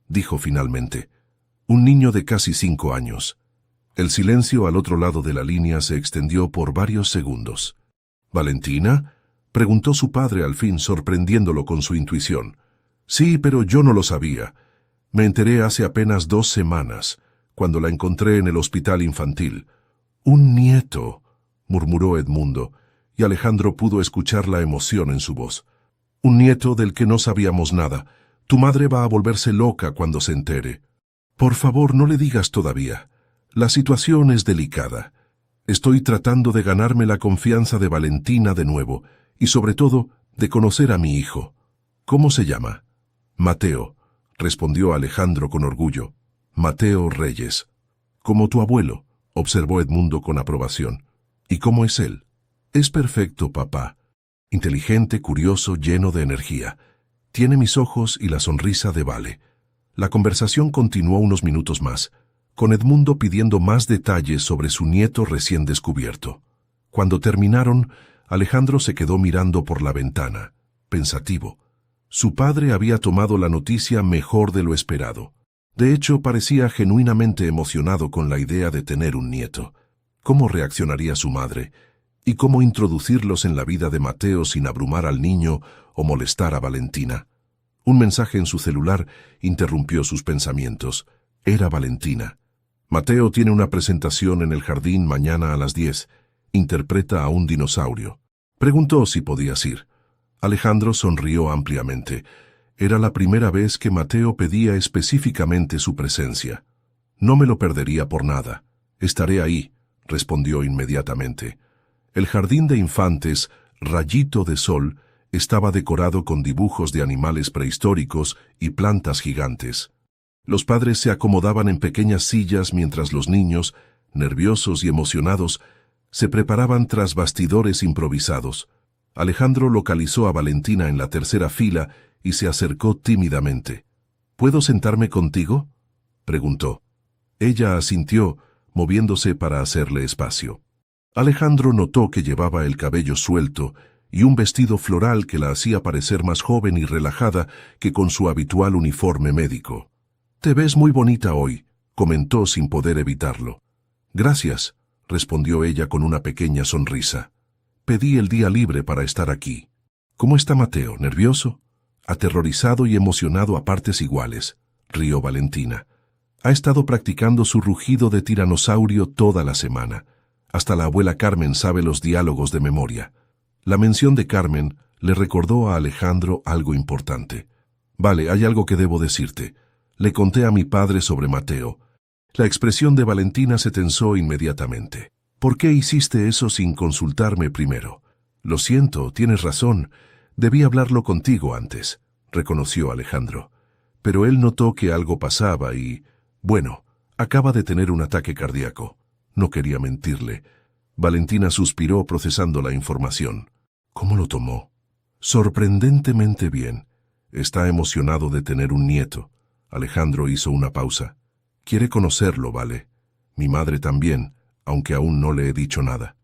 dijo finalmente. «Un niño de casi 5 años». El silencio al otro lado de la línea se extendió por varios segundos. «¿Valentina?», preguntó su padre al fin, sorprendiéndolo con su intuición. «Sí, pero yo no lo sabía. Me enteré hace apenas 2 semanas, cuando la encontré en el hospital infantil». «Un nieto», murmuró Edmundo, y Alejandro pudo escuchar la emoción en su voz. «Un nieto del que no sabíamos nada. Tu madre va a volverse loca cuando se entere». «Por favor, no le digas todavía. La situación es delicada. Estoy tratando de ganarme la confianza de Valentina de nuevo, y sobre todo, de conocer a mi hijo». «¿Cómo se llama?» «Mateo», respondió Alejandro con orgullo. «Mateo Reyes». «Como tu abuelo», observó Edmundo con aprobación. «¿Y cómo es él?» «Es perfecto, papá. Inteligente, curioso, lleno de energía. Tiene mis ojos y la sonrisa de Vale». La conversación continuó unos minutos más, con Edmundo pidiendo más detalles sobre su nieto recién descubierto. Cuando terminaron, Alejandro se quedó mirando por la ventana, pensativo. Su padre había tomado la noticia mejor de lo esperado. De hecho, parecía genuinamente emocionado con la idea de tener un nieto. ¿Cómo reaccionaría su madre? ¿Y cómo introducirlos en la vida de Mateo sin abrumar al niño o molestar a Valentina? Un mensaje en su celular interrumpió sus pensamientos. Era Valentina. Mateo tiene una presentación en el jardín mañana a las 10. Interpreta a un dinosaurio. Preguntó si podías ir. Alejandro sonrió ampliamente. Era la primera vez que Mateo pedía específicamente su presencia. No me lo perdería por nada. Estaré ahí, respondió inmediatamente. El jardín de infantes, Rayito de Sol, estaba decorado con dibujos de animales prehistóricos y plantas gigantes. Los padres se acomodaban en pequeñas sillas mientras los niños, nerviosos y emocionados, se preparaban tras bastidores improvisados. Alejandro localizó a Valentina en la tercera fila y se acercó tímidamente. ¿Puedo sentarme contigo?, preguntó. Ella asintió, moviéndose para hacerle espacio. Alejandro notó que llevaba el cabello suelto y un vestido floral que la hacía parecer más joven y relajada que con su habitual uniforme médico. «Te ves muy bonita hoy», comentó sin poder evitarlo. «Gracias», respondió ella con una pequeña sonrisa. «Pedí el día libre para estar aquí». «¿Cómo está Mateo? ¿Nervioso?» «Aterrorizado y emocionado a partes iguales», rió Valentina. «Ha estado practicando su rugido de tiranosaurio toda la semana. Hasta la abuela Carmen sabe los diálogos de memoria». La mención de Carmen le recordó a Alejandro algo importante. «Vale, hay algo que debo decirte. Le conté a mi padre sobre Mateo». La expresión de Valentina se tensó inmediatamente. «¿Por qué hiciste eso sin consultarme primero?» «Lo siento, tienes razón. Debí hablarlo contigo antes», reconoció Alejandro. Pero él notó que algo pasaba y, bueno, acaba de tener un ataque cardíaco. No quería mentirle. Valentina suspiró procesando la información. ¿Cómo lo tomó? Sorprendentemente bien. Está emocionado de tener un nieto. Alejandro hizo una pausa. Quiere conocerlo, ¿vale? Mi madre también, aunque aún no le he dicho nada.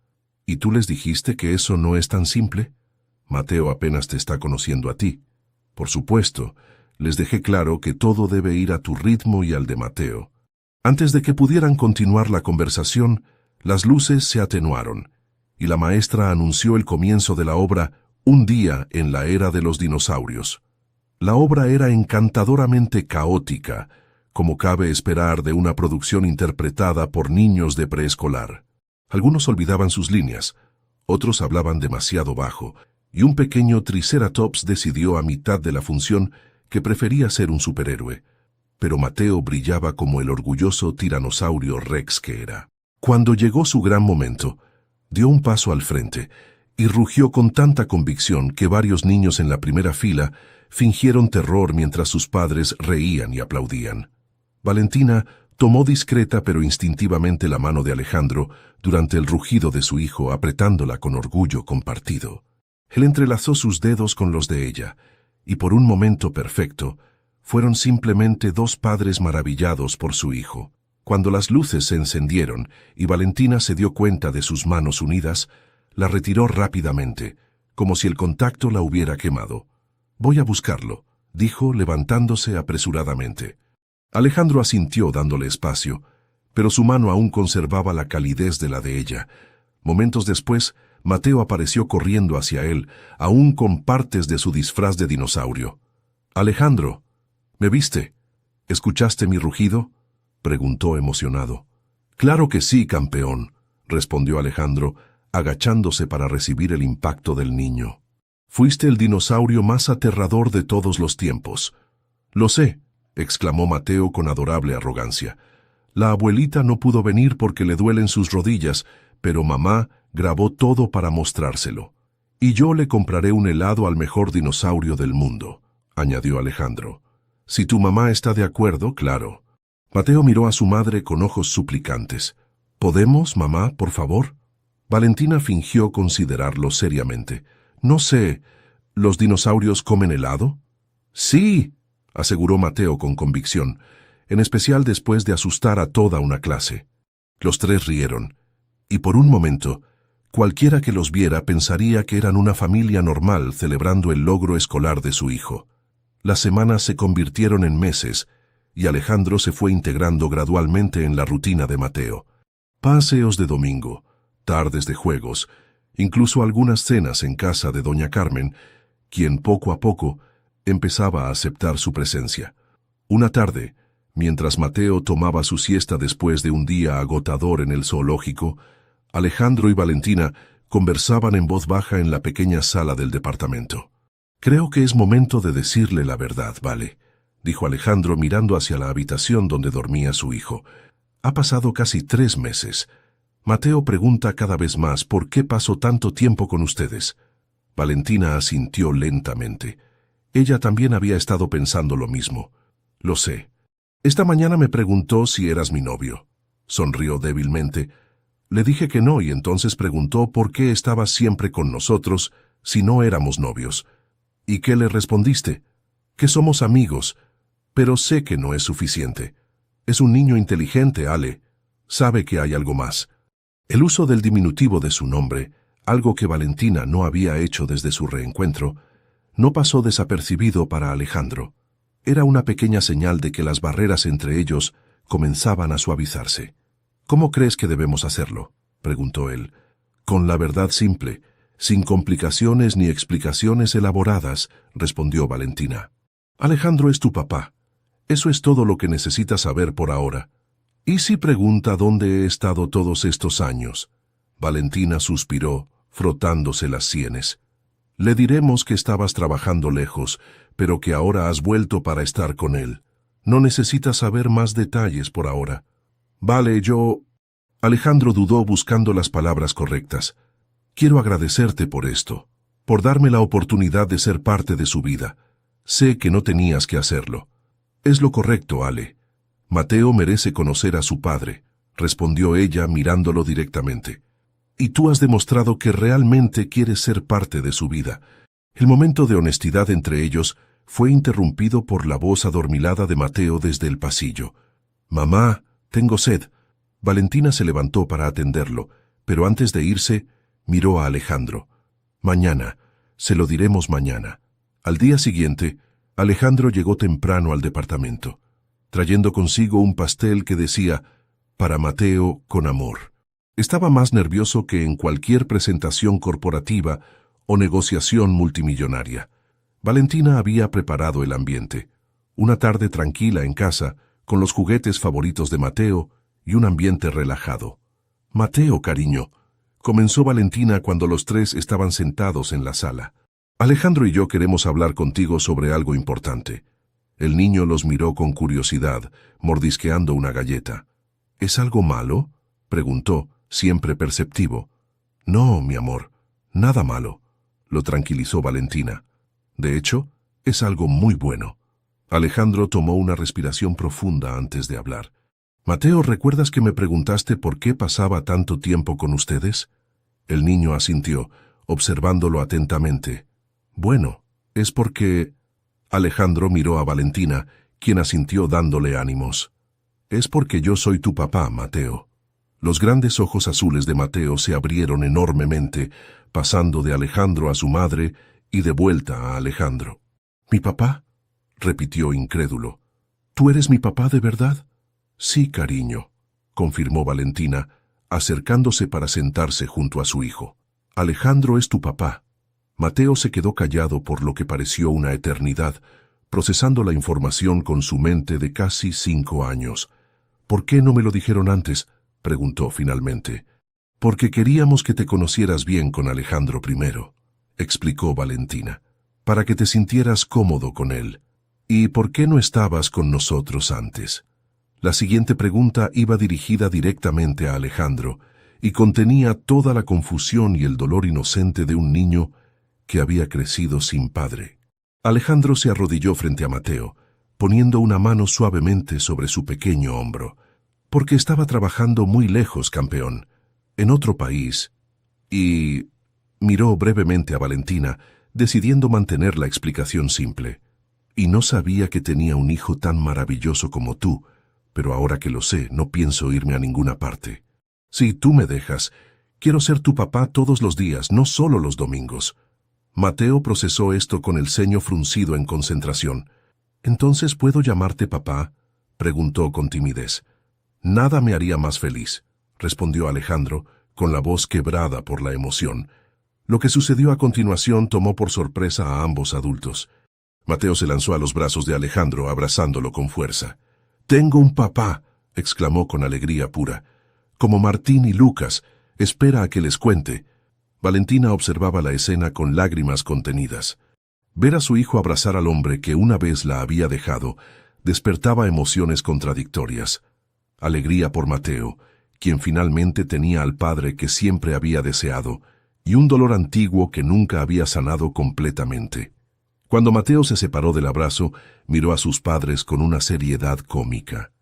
¿Y tú les dijiste que eso no es tan simple? Mateo apenas te está conociendo a ti. Por supuesto, les dejé claro que todo debe ir a tu ritmo y al de Mateo. Antes de que pudieran continuar la conversación, las luces se atenuaron, y la maestra anunció el comienzo de la obra Un día en la era de los dinosaurios. La obra era encantadoramente caótica, como cabe esperar de una producción interpretada por niños de preescolar. Algunos olvidaban sus líneas, otros hablaban demasiado bajo, y un pequeño triceratops decidió a mitad de la función que prefería ser un superhéroe. Pero Mateo brillaba como el orgulloso tiranosaurio Rex que era. Cuando llegó su gran momento, dio un paso al frente y rugió con tanta convicción que varios niños en la primera fila fingieron terror mientras sus padres reían y aplaudían. Valentina tomó discreta pero instintivamente la mano de Alejandro durante el rugido de su hijo, apretándola con orgullo compartido. Él entrelazó sus dedos con los de ella, y por un momento perfecto, fueron simplemente dos padres maravillados por su hijo. Cuando las luces se encendieron y Valentina se dio cuenta de sus manos unidas, la retiró rápidamente, como si el contacto la hubiera quemado. «Voy a buscarlo», dijo levantándose apresuradamente. Alejandro asintió dándole espacio, pero su mano aún conservaba la calidez de la de ella. Momentos después, Mateo apareció corriendo hacia él, aún con partes de su disfraz de dinosaurio. «Alejandro, ¿me viste? ¿Escuchaste mi rugido?», preguntó emocionado. «Claro que sí, campeón», respondió Alejandro, agachándose para recibir el impacto del niño. «Fuiste el dinosaurio más aterrador de todos los tiempos». «Lo sé», exclamó Mateo con adorable arrogancia. «La abuelita no pudo venir porque le duelen sus rodillas, pero mamá grabó todo para mostrárselo. Y yo le compraré un helado al mejor dinosaurio del mundo», añadió Alejandro. «Si tu mamá está de acuerdo, claro». Mateo miró a su madre con ojos suplicantes. «¿Podemos, mamá, por favor?» Valentina fingió considerarlo seriamente. «No sé, ¿los dinosaurios comen helado?» «Sí», aseguró Mateo con convicción. en especial después de asustar a toda una clase. Los tres rieron, y por un momento, cualquiera que los viera pensaría que eran una familia normal celebrando el logro escolar de su hijo. Las semanas se convirtieron en meses, y Alejandro se fue integrando gradualmente en la rutina de Mateo. Paseos de domingo, tardes de juegos, incluso algunas cenas en casa de doña Carmen, quien poco a poco empezaba a aceptar su presencia. Una tarde, mientras Mateo tomaba su siesta después de un día agotador en el zoológico, Alejandro y Valentina conversaban en voz baja en la pequeña sala del departamento. «Creo que es momento de decirle la verdad, Vale», dijo Alejandro mirando hacia la habitación donde dormía su hijo. «Ha pasado casi 3 meses. Mateo pregunta cada vez más por qué paso tanto tiempo con ustedes». Valentina asintió lentamente. Ella también había estado pensando lo mismo. «Lo sé. Esta mañana me preguntó si eras mi novio». Sonrió débilmente. «Le dije que no y entonces preguntó por qué estabas siempre con nosotros si no éramos novios». «¿Y qué le respondiste?» «Que somos amigos, pero sé que no es suficiente. Es un niño inteligente, Ale. Sabe que hay algo más». El uso del diminutivo de su nombre, algo que Valentina no había hecho desde su reencuentro, no pasó desapercibido para Alejandro. Era una pequeña señal de que las barreras entre ellos comenzaban a suavizarse. «¿Cómo crees que debemos hacerlo?», preguntó él. «Con la verdad simple, sin complicaciones ni explicaciones elaboradas», respondió Valentina. «Alejandro es tu papá. Eso es todo lo que necesitas saber por ahora. ¿Y si pregunta dónde he estado todos estos años?». Valentina suspiró, frotándose las sienes. «Le diremos que estabas trabajando lejos, pero que ahora has vuelto para estar con él. No necesitas saber más detalles por ahora». «Vale, yo...». Alejandro dudó buscando las palabras correctas. «Quiero agradecerte por esto, por darme la oportunidad de ser parte de su vida. Sé que no tenías que hacerlo». «Es lo correcto, Ale. Mateo merece conocer a su padre», respondió ella mirándolo directamente. «Y tú has demostrado que realmente quieres ser parte de su vida». El momento de honestidad entre ellos fue interrumpido por la voz adormilada de Mateo desde el pasillo. «Mamá, tengo sed». Valentina se levantó para atenderlo, pero antes de irse, miró a Alejandro. «Mañana, se lo diremos mañana». Al día siguiente, Alejandro llegó temprano al departamento, trayendo consigo un pastel que decía «Para Mateo, con amor». Estaba más nervioso que en cualquier presentación corporativa o negociación multimillonaria. Valentina había preparado el ambiente. Una tarde tranquila en casa, con los juguetes favoritos de Mateo y un ambiente relajado. «Mateo, cariño», comenzó Valentina cuando los tres estaban sentados en la sala. «Alejandro y yo queremos hablar contigo sobre algo importante». El niño los miró con curiosidad, mordisqueando una galleta. «¿Es algo malo?», preguntó, siempre perceptivo. «No, mi amor, nada malo», lo tranquilizó Valentina. «De hecho, es algo muy bueno». Alejandro tomó una respiración profunda antes de hablar. «Mateo, ¿recuerdas que me preguntaste por qué pasaba tanto tiempo con ustedes?». El niño asintió, observándolo atentamente. «Bueno, es porque...». Alejandro miró a Valentina, quien asintió dándole ánimos. «Es porque yo soy tu papá, Mateo». Los grandes ojos azules de Mateo se abrieron enormemente, pasando de Alejandro a su madre y de vuelta a Alejandro. «¿Mi papá?», repitió incrédulo. «¿Tú eres mi papá de verdad?». «Sí, cariño», confirmó Valentina, acercándose para sentarse junto a su hijo. «Alejandro es tu papá». Mateo se quedó callado por lo que pareció una eternidad, procesando la información con su mente de casi 5 años. «¿Por qué no me lo dijeron antes?», preguntó finalmente. «Porque queríamos que te conocieras bien con Alejandro primero», explicó Valentina, «para que te sintieras cómodo con él». «¿Y por qué no estabas con nosotros antes?». La siguiente pregunta iba dirigida directamente a Alejandro y contenía toda la confusión y el dolor inocente de un niño que había crecido sin padre. Alejandro se arrodilló frente a Mateo, poniendo una mano suavemente sobre su pequeño hombro. «Porque estaba trabajando muy lejos, campeón, en otro país». Y miró brevemente a Valentina, decidiendo mantener la explicación simple. «Y no sabía que tenía un hijo tan maravilloso como tú», pero ahora que lo sé, no pienso irme a ninguna parte. Si tú me dejas, quiero ser tu papá todos los días, no solo los domingos. Mateo procesó esto con el ceño fruncido en concentración. ¿Entonces puedo llamarte papá?, preguntó con timidez. Nada me haría más feliz, respondió Alejandro, con la voz quebrada por la emoción. Lo que sucedió a continuación tomó por sorpresa a ambos adultos. Mateo se lanzó a los brazos de Alejandro, abrazándolo con fuerza. «Tengo un papá», exclamó con alegría pura. «Como Martín y Lucas, espera a que les cuente». Valentina observaba la escena con lágrimas contenidas. Ver a su hijo abrazar al hombre que una vez la había dejado despertaba emociones contradictorias. Alegría por Mateo, quien finalmente tenía al padre que siempre había deseado, y un dolor antiguo que nunca había sanado completamente. Cuando Mateo se separó del abrazo, miró a sus padres con una seriedad cómica.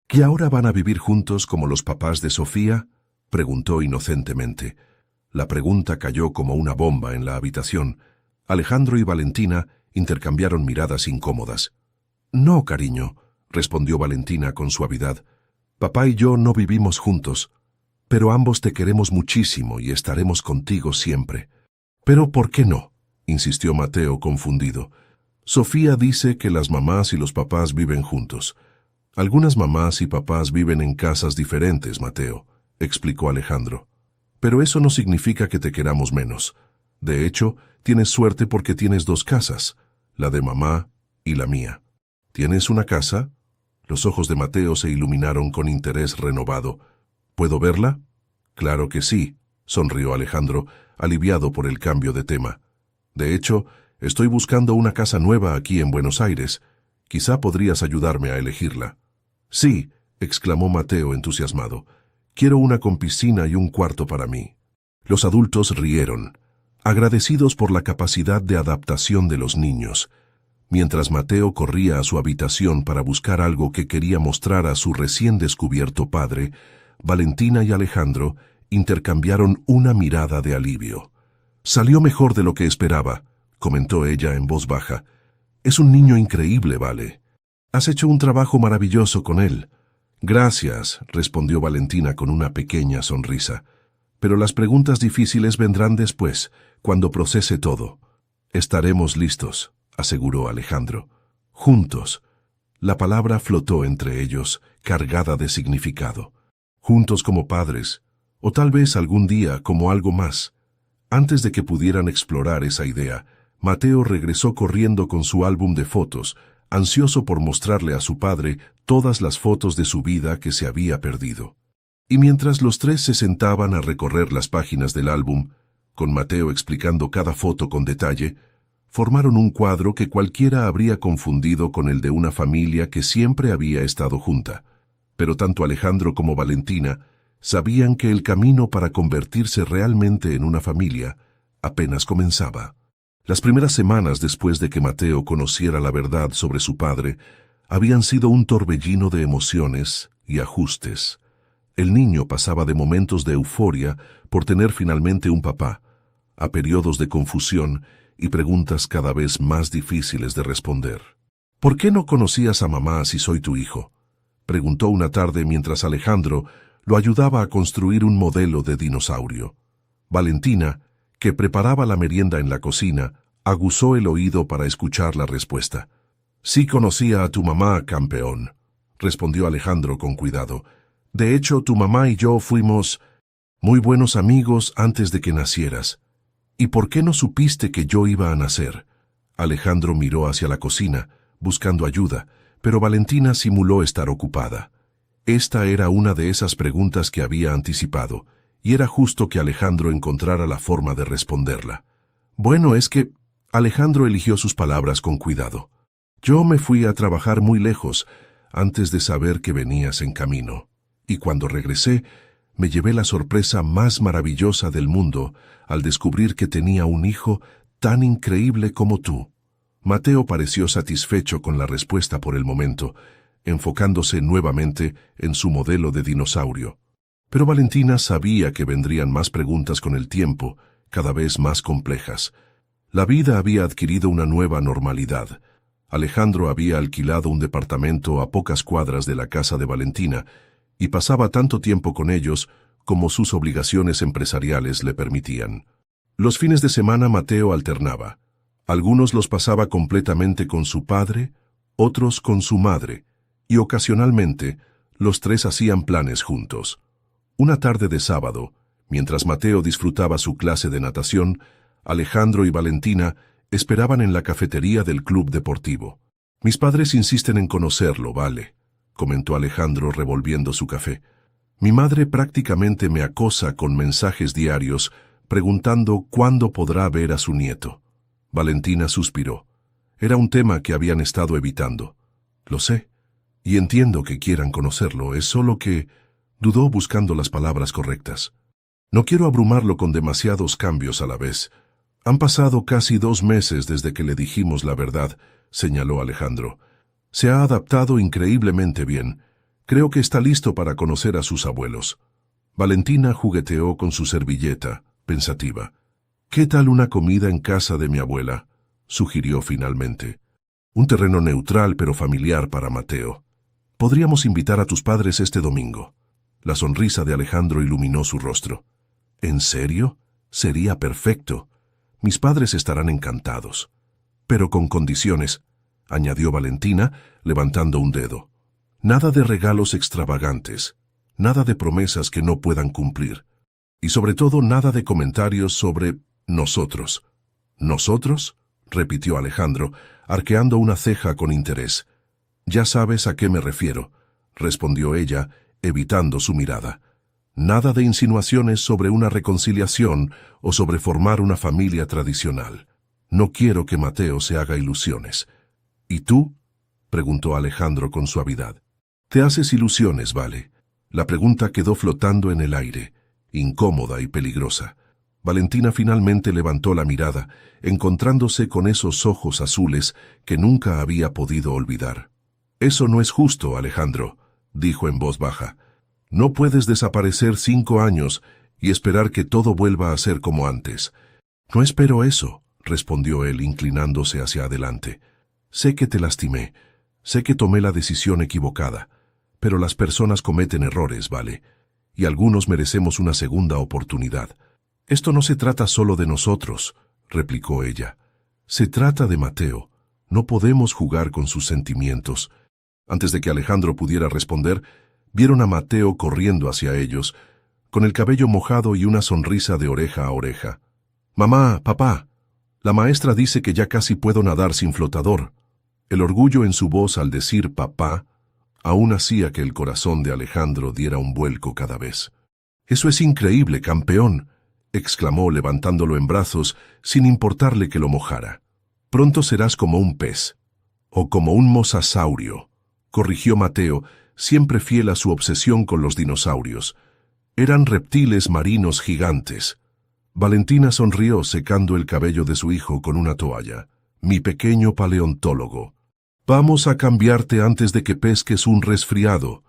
«¿Y ahora van a vivir juntos como los papás de Sofía?», preguntó inocentemente. La pregunta cayó como una bomba en la habitación. Alejandro y Valentina intercambiaron miradas incómodas. «No, cariño», respondió Valentina con suavidad. «Papá y yo no vivimos juntos, pero ambos te queremos muchísimo y estaremos contigo siempre». «¿Pero por qué no?», insistió Mateo confundido. «Sofía dice que las mamás y los papás viven juntos». «Algunas mamás y papás viven en casas diferentes, Mateo», explicó Alejandro. «Pero eso no significa que te queramos menos. De hecho, tienes suerte porque tienes dos casas, la de mamá y la mía». «¿Tienes una casa?». Los ojos de Mateo se iluminaron con interés renovado. «¿Puedo verla?». «Claro que sí», sonrió Alejandro, aliviado por el cambio de tema. «De hecho, estoy buscando una casa nueva aquí en Buenos Aires. Quizá podrías ayudarme a elegirla». «Sí», exclamó Mateo entusiasmado. «Quiero una con piscina y un cuarto para mí». Los adultos rieron, agradecidos por la capacidad de adaptación de los niños. Mientras Mateo corría a su habitación para buscar algo que quería mostrar a su recién descubierto padre, Valentina y Alejandro intercambiaron una mirada de alivio. «Salió mejor de lo que esperaba», comentó ella en voz baja. «Es un niño increíble, Vale. Has hecho un trabajo maravilloso con él». «Gracias», respondió Valentina con una pequeña sonrisa. «Pero las preguntas difíciles vendrán después, cuando procese todo». «Estaremos listos», aseguró Alejandro. «Juntos». La palabra flotó entre ellos, cargada de significado. Juntos como padres, o tal vez algún día como algo más. Antes de que pudieran explorar esa idea, Mateo regresó corriendo con su álbum de fotos, ansioso por mostrarle a su padre todas las fotos de su vida que se había perdido. Y mientras los tres se sentaban a recorrer las páginas del álbum, con Mateo explicando cada foto con detalle, formaron un cuadro que cualquiera habría confundido con el de una familia que siempre había estado junta. Pero tanto Alejandro como Valentina sabían que el camino para convertirse realmente en una familia apenas comenzaba. Las primeras semanas después de que Mateo conociera la verdad sobre su padre habían sido un torbellino de emociones y ajustes. El niño pasaba de momentos de euforia por tener finalmente un papá, a periodos de confusión y preguntas cada vez más difíciles de responder. «¿Por qué no conocías a mamá si soy tu hijo?», preguntó una tarde mientras Alejandro lo ayudaba a construir un modelo de dinosaurio. Valentina, que preparaba la merienda en la cocina, aguzó el oído para escuchar la respuesta. «Sí conocía a tu mamá, campeón», respondió Alejandro con cuidado. «De hecho, tu mamá y yo fuimos muy buenos amigos antes de que nacieras». «¿Y por qué no supiste que yo iba a nacer?». Alejandro miró hacia la cocina, buscando ayuda, pero Valentina simuló estar ocupada. Esta era una de esas preguntas que había anticipado, y era justo que Alejandro encontrara la forma de responderla. «Bueno, es que…». Alejandro eligió sus palabras con cuidado. «Yo me fui a trabajar muy lejos antes de saber que venías en camino, y cuando regresé, me llevé la sorpresa más maravillosa del mundo al descubrir que tenía un hijo tan increíble como tú». Mateo pareció satisfecho con la respuesta por el momento, enfocándose nuevamente en su modelo de dinosaurio. Pero Valentina sabía que vendrían más preguntas con el tiempo, cada vez más complejas. La vida había adquirido una nueva normalidad. Alejandro había alquilado un departamento a pocas cuadras de la casa de Valentina y pasaba tanto tiempo con ellos como sus obligaciones empresariales le permitían. Los fines de semana Mateo alternaba. Algunos los pasaba completamente con su padre, otros con su madre, y ocasionalmente los tres hacían planes juntos. Una tarde de sábado, mientras Mateo disfrutaba su clase de natación, Alejandro y Valentina esperaban en la cafetería del club deportivo. «Mis padres insisten en conocerlo, vale», comentó Alejandro revolviendo su café. «Mi madre prácticamente me acosa con mensajes diarios preguntando cuándo podrá ver a su nieto». Valentina suspiró. Era un tema que habían estado evitando. «Lo sé, y entiendo que quieran conocerlo, es solo que…» dudó buscando las palabras correctas. «No quiero abrumarlo con demasiados cambios a la vez. Han pasado casi 2 meses desde que le dijimos la verdad», señaló Alejandro. «Se ha adaptado increíblemente bien. Creo que está listo para conocer a sus abuelos». Valentina jugueteó con su servilleta, pensativa. «¿Qué tal una comida en casa de mi abuela?», sugirió finalmente. «Un terreno neutral pero familiar para Mateo. Podríamos invitar a tus padres este domingo». La sonrisa de Alejandro iluminó su rostro. «¿En serio? Sería perfecto. Mis padres estarán encantados. Pero con condiciones», añadió Valentina, levantando un dedo. «Nada de regalos extravagantes, nada de promesas que no puedan cumplir, y sobre todo nada de comentarios sobre nosotros». «¿Nosotros?», repitió Alejandro, arqueando una ceja con interés. «Ya sabes a qué me refiero», respondió ella, evitando su mirada. «Nada de insinuaciones sobre una reconciliación o sobre formar una familia tradicional. No quiero que Mateo se haga ilusiones». «¿Y tú?», preguntó Alejandro con suavidad. «¿Te haces ilusiones, vale?». La pregunta quedó flotando en el aire, incómoda y peligrosa. Valentina finalmente levantó la mirada, encontrándose con esos ojos azules que nunca había podido olvidar. «Eso no es justo, Alejandro», dijo en voz baja. «No puedes desaparecer 5 años y esperar que todo vuelva a ser como antes». «No espero eso», respondió él inclinándose hacia adelante. «Sé que te lastimé, sé que tomé la decisión equivocada, pero las personas cometen errores, ¿vale? Y algunos merecemos una segunda oportunidad». «Esto no se trata solo de nosotros», replicó ella. «Se trata de Mateo. No podemos jugar con sus sentimientos». Antes de que Alejandro pudiera responder, vieron a Mateo corriendo hacia ellos, con el cabello mojado y una sonrisa de oreja a oreja. «Mamá, papá, la maestra dice que ya casi puedo nadar sin flotador». El orgullo en su voz al decir papá aún hacía que el corazón de Alejandro diera un vuelco cada vez. «Eso es increíble, campeón», exclamó levantándolo en brazos sin importarle que lo mojara. «Pronto serás como un pez, o como un mosasaurio», corrigió Mateo, siempre fiel a su obsesión con los dinosaurios. Eran reptiles marinos gigantes. Valentina sonrió secando el cabello de su hijo con una toalla. «Mi pequeño paleontólogo. Vamos a cambiarte antes de que pesques un resfriado».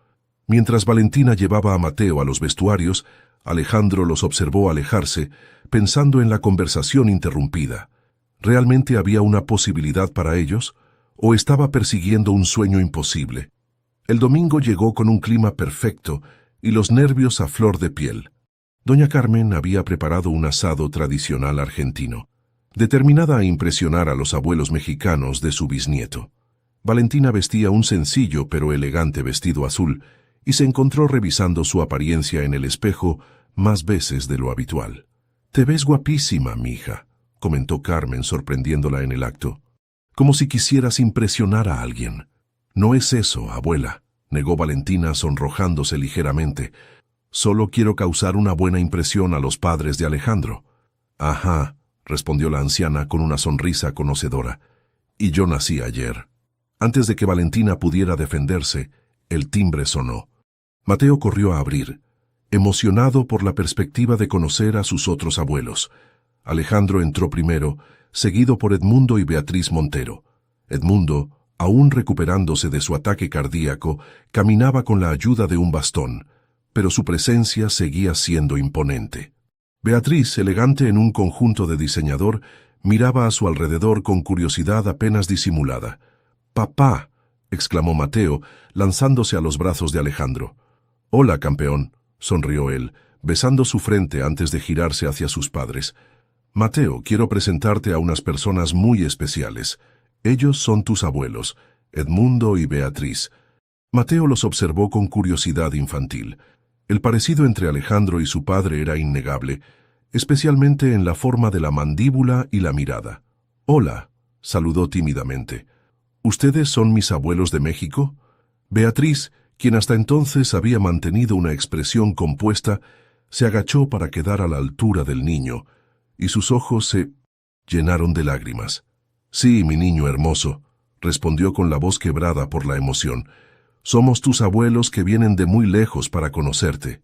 Mientras Valentina llevaba a Mateo a los vestuarios, Alejandro los observó alejarse, pensando en la conversación interrumpida. ¿Realmente había una posibilidad para ellos? ¿O estaba persiguiendo un sueño imposible? El domingo llegó con un clima perfecto y los nervios a flor de piel. Doña Carmen había preparado un asado tradicional argentino, determinada a impresionar a los abuelos mexicanos de su bisnieto. Valentina vestía un sencillo pero elegante vestido azul y se encontró revisando su apariencia en el espejo más veces de lo habitual. «Te ves guapísima, mija», comentó Carmen sorprendiéndola en el acto. «Como si quisieras impresionar a alguien». «No es eso, abuela», negó Valentina sonrojándose ligeramente. «Solo quiero causar una buena impresión a los padres de Alejandro». «Ajá», respondió la anciana con una sonrisa conocedora. «Y yo nací ayer». Antes de que Valentina pudiera defenderse, el timbre sonó. Mateo corrió a abrir, emocionado por la perspectiva de conocer a sus otros abuelos. Alejandro entró primero, seguido por Edmundo y Beatriz Montero. Edmundo, aún recuperándose de su ataque cardíaco, caminaba con la ayuda de un bastón, pero su presencia seguía siendo imponente. Beatriz, elegante en un conjunto de diseñador, miraba a su alrededor con curiosidad apenas disimulada. «Papá», exclamó Mateo, lanzándose a los brazos de Alejandro. «Hola, campeón», sonrió él, besando su frente antes de girarse hacia sus padres. «Mateo, quiero presentarte a unas personas muy especiales. Ellos son tus abuelos, Edmundo y Beatriz». Mateo los observó con curiosidad infantil. El parecido entre Alejandro y su padre era innegable, especialmente en la forma de la mandíbula y la mirada. «Hola», saludó tímidamente. «¿Ustedes son mis abuelos de México?» Beatriz, quien hasta entonces había mantenido una expresión compuesta, se agachó para quedar a la altura del niño, y sus ojos se llenaron de lágrimas. «Sí, mi niño hermoso», respondió con la voz quebrada por la emoción. «Somos tus abuelos que vienen de muy lejos para conocerte».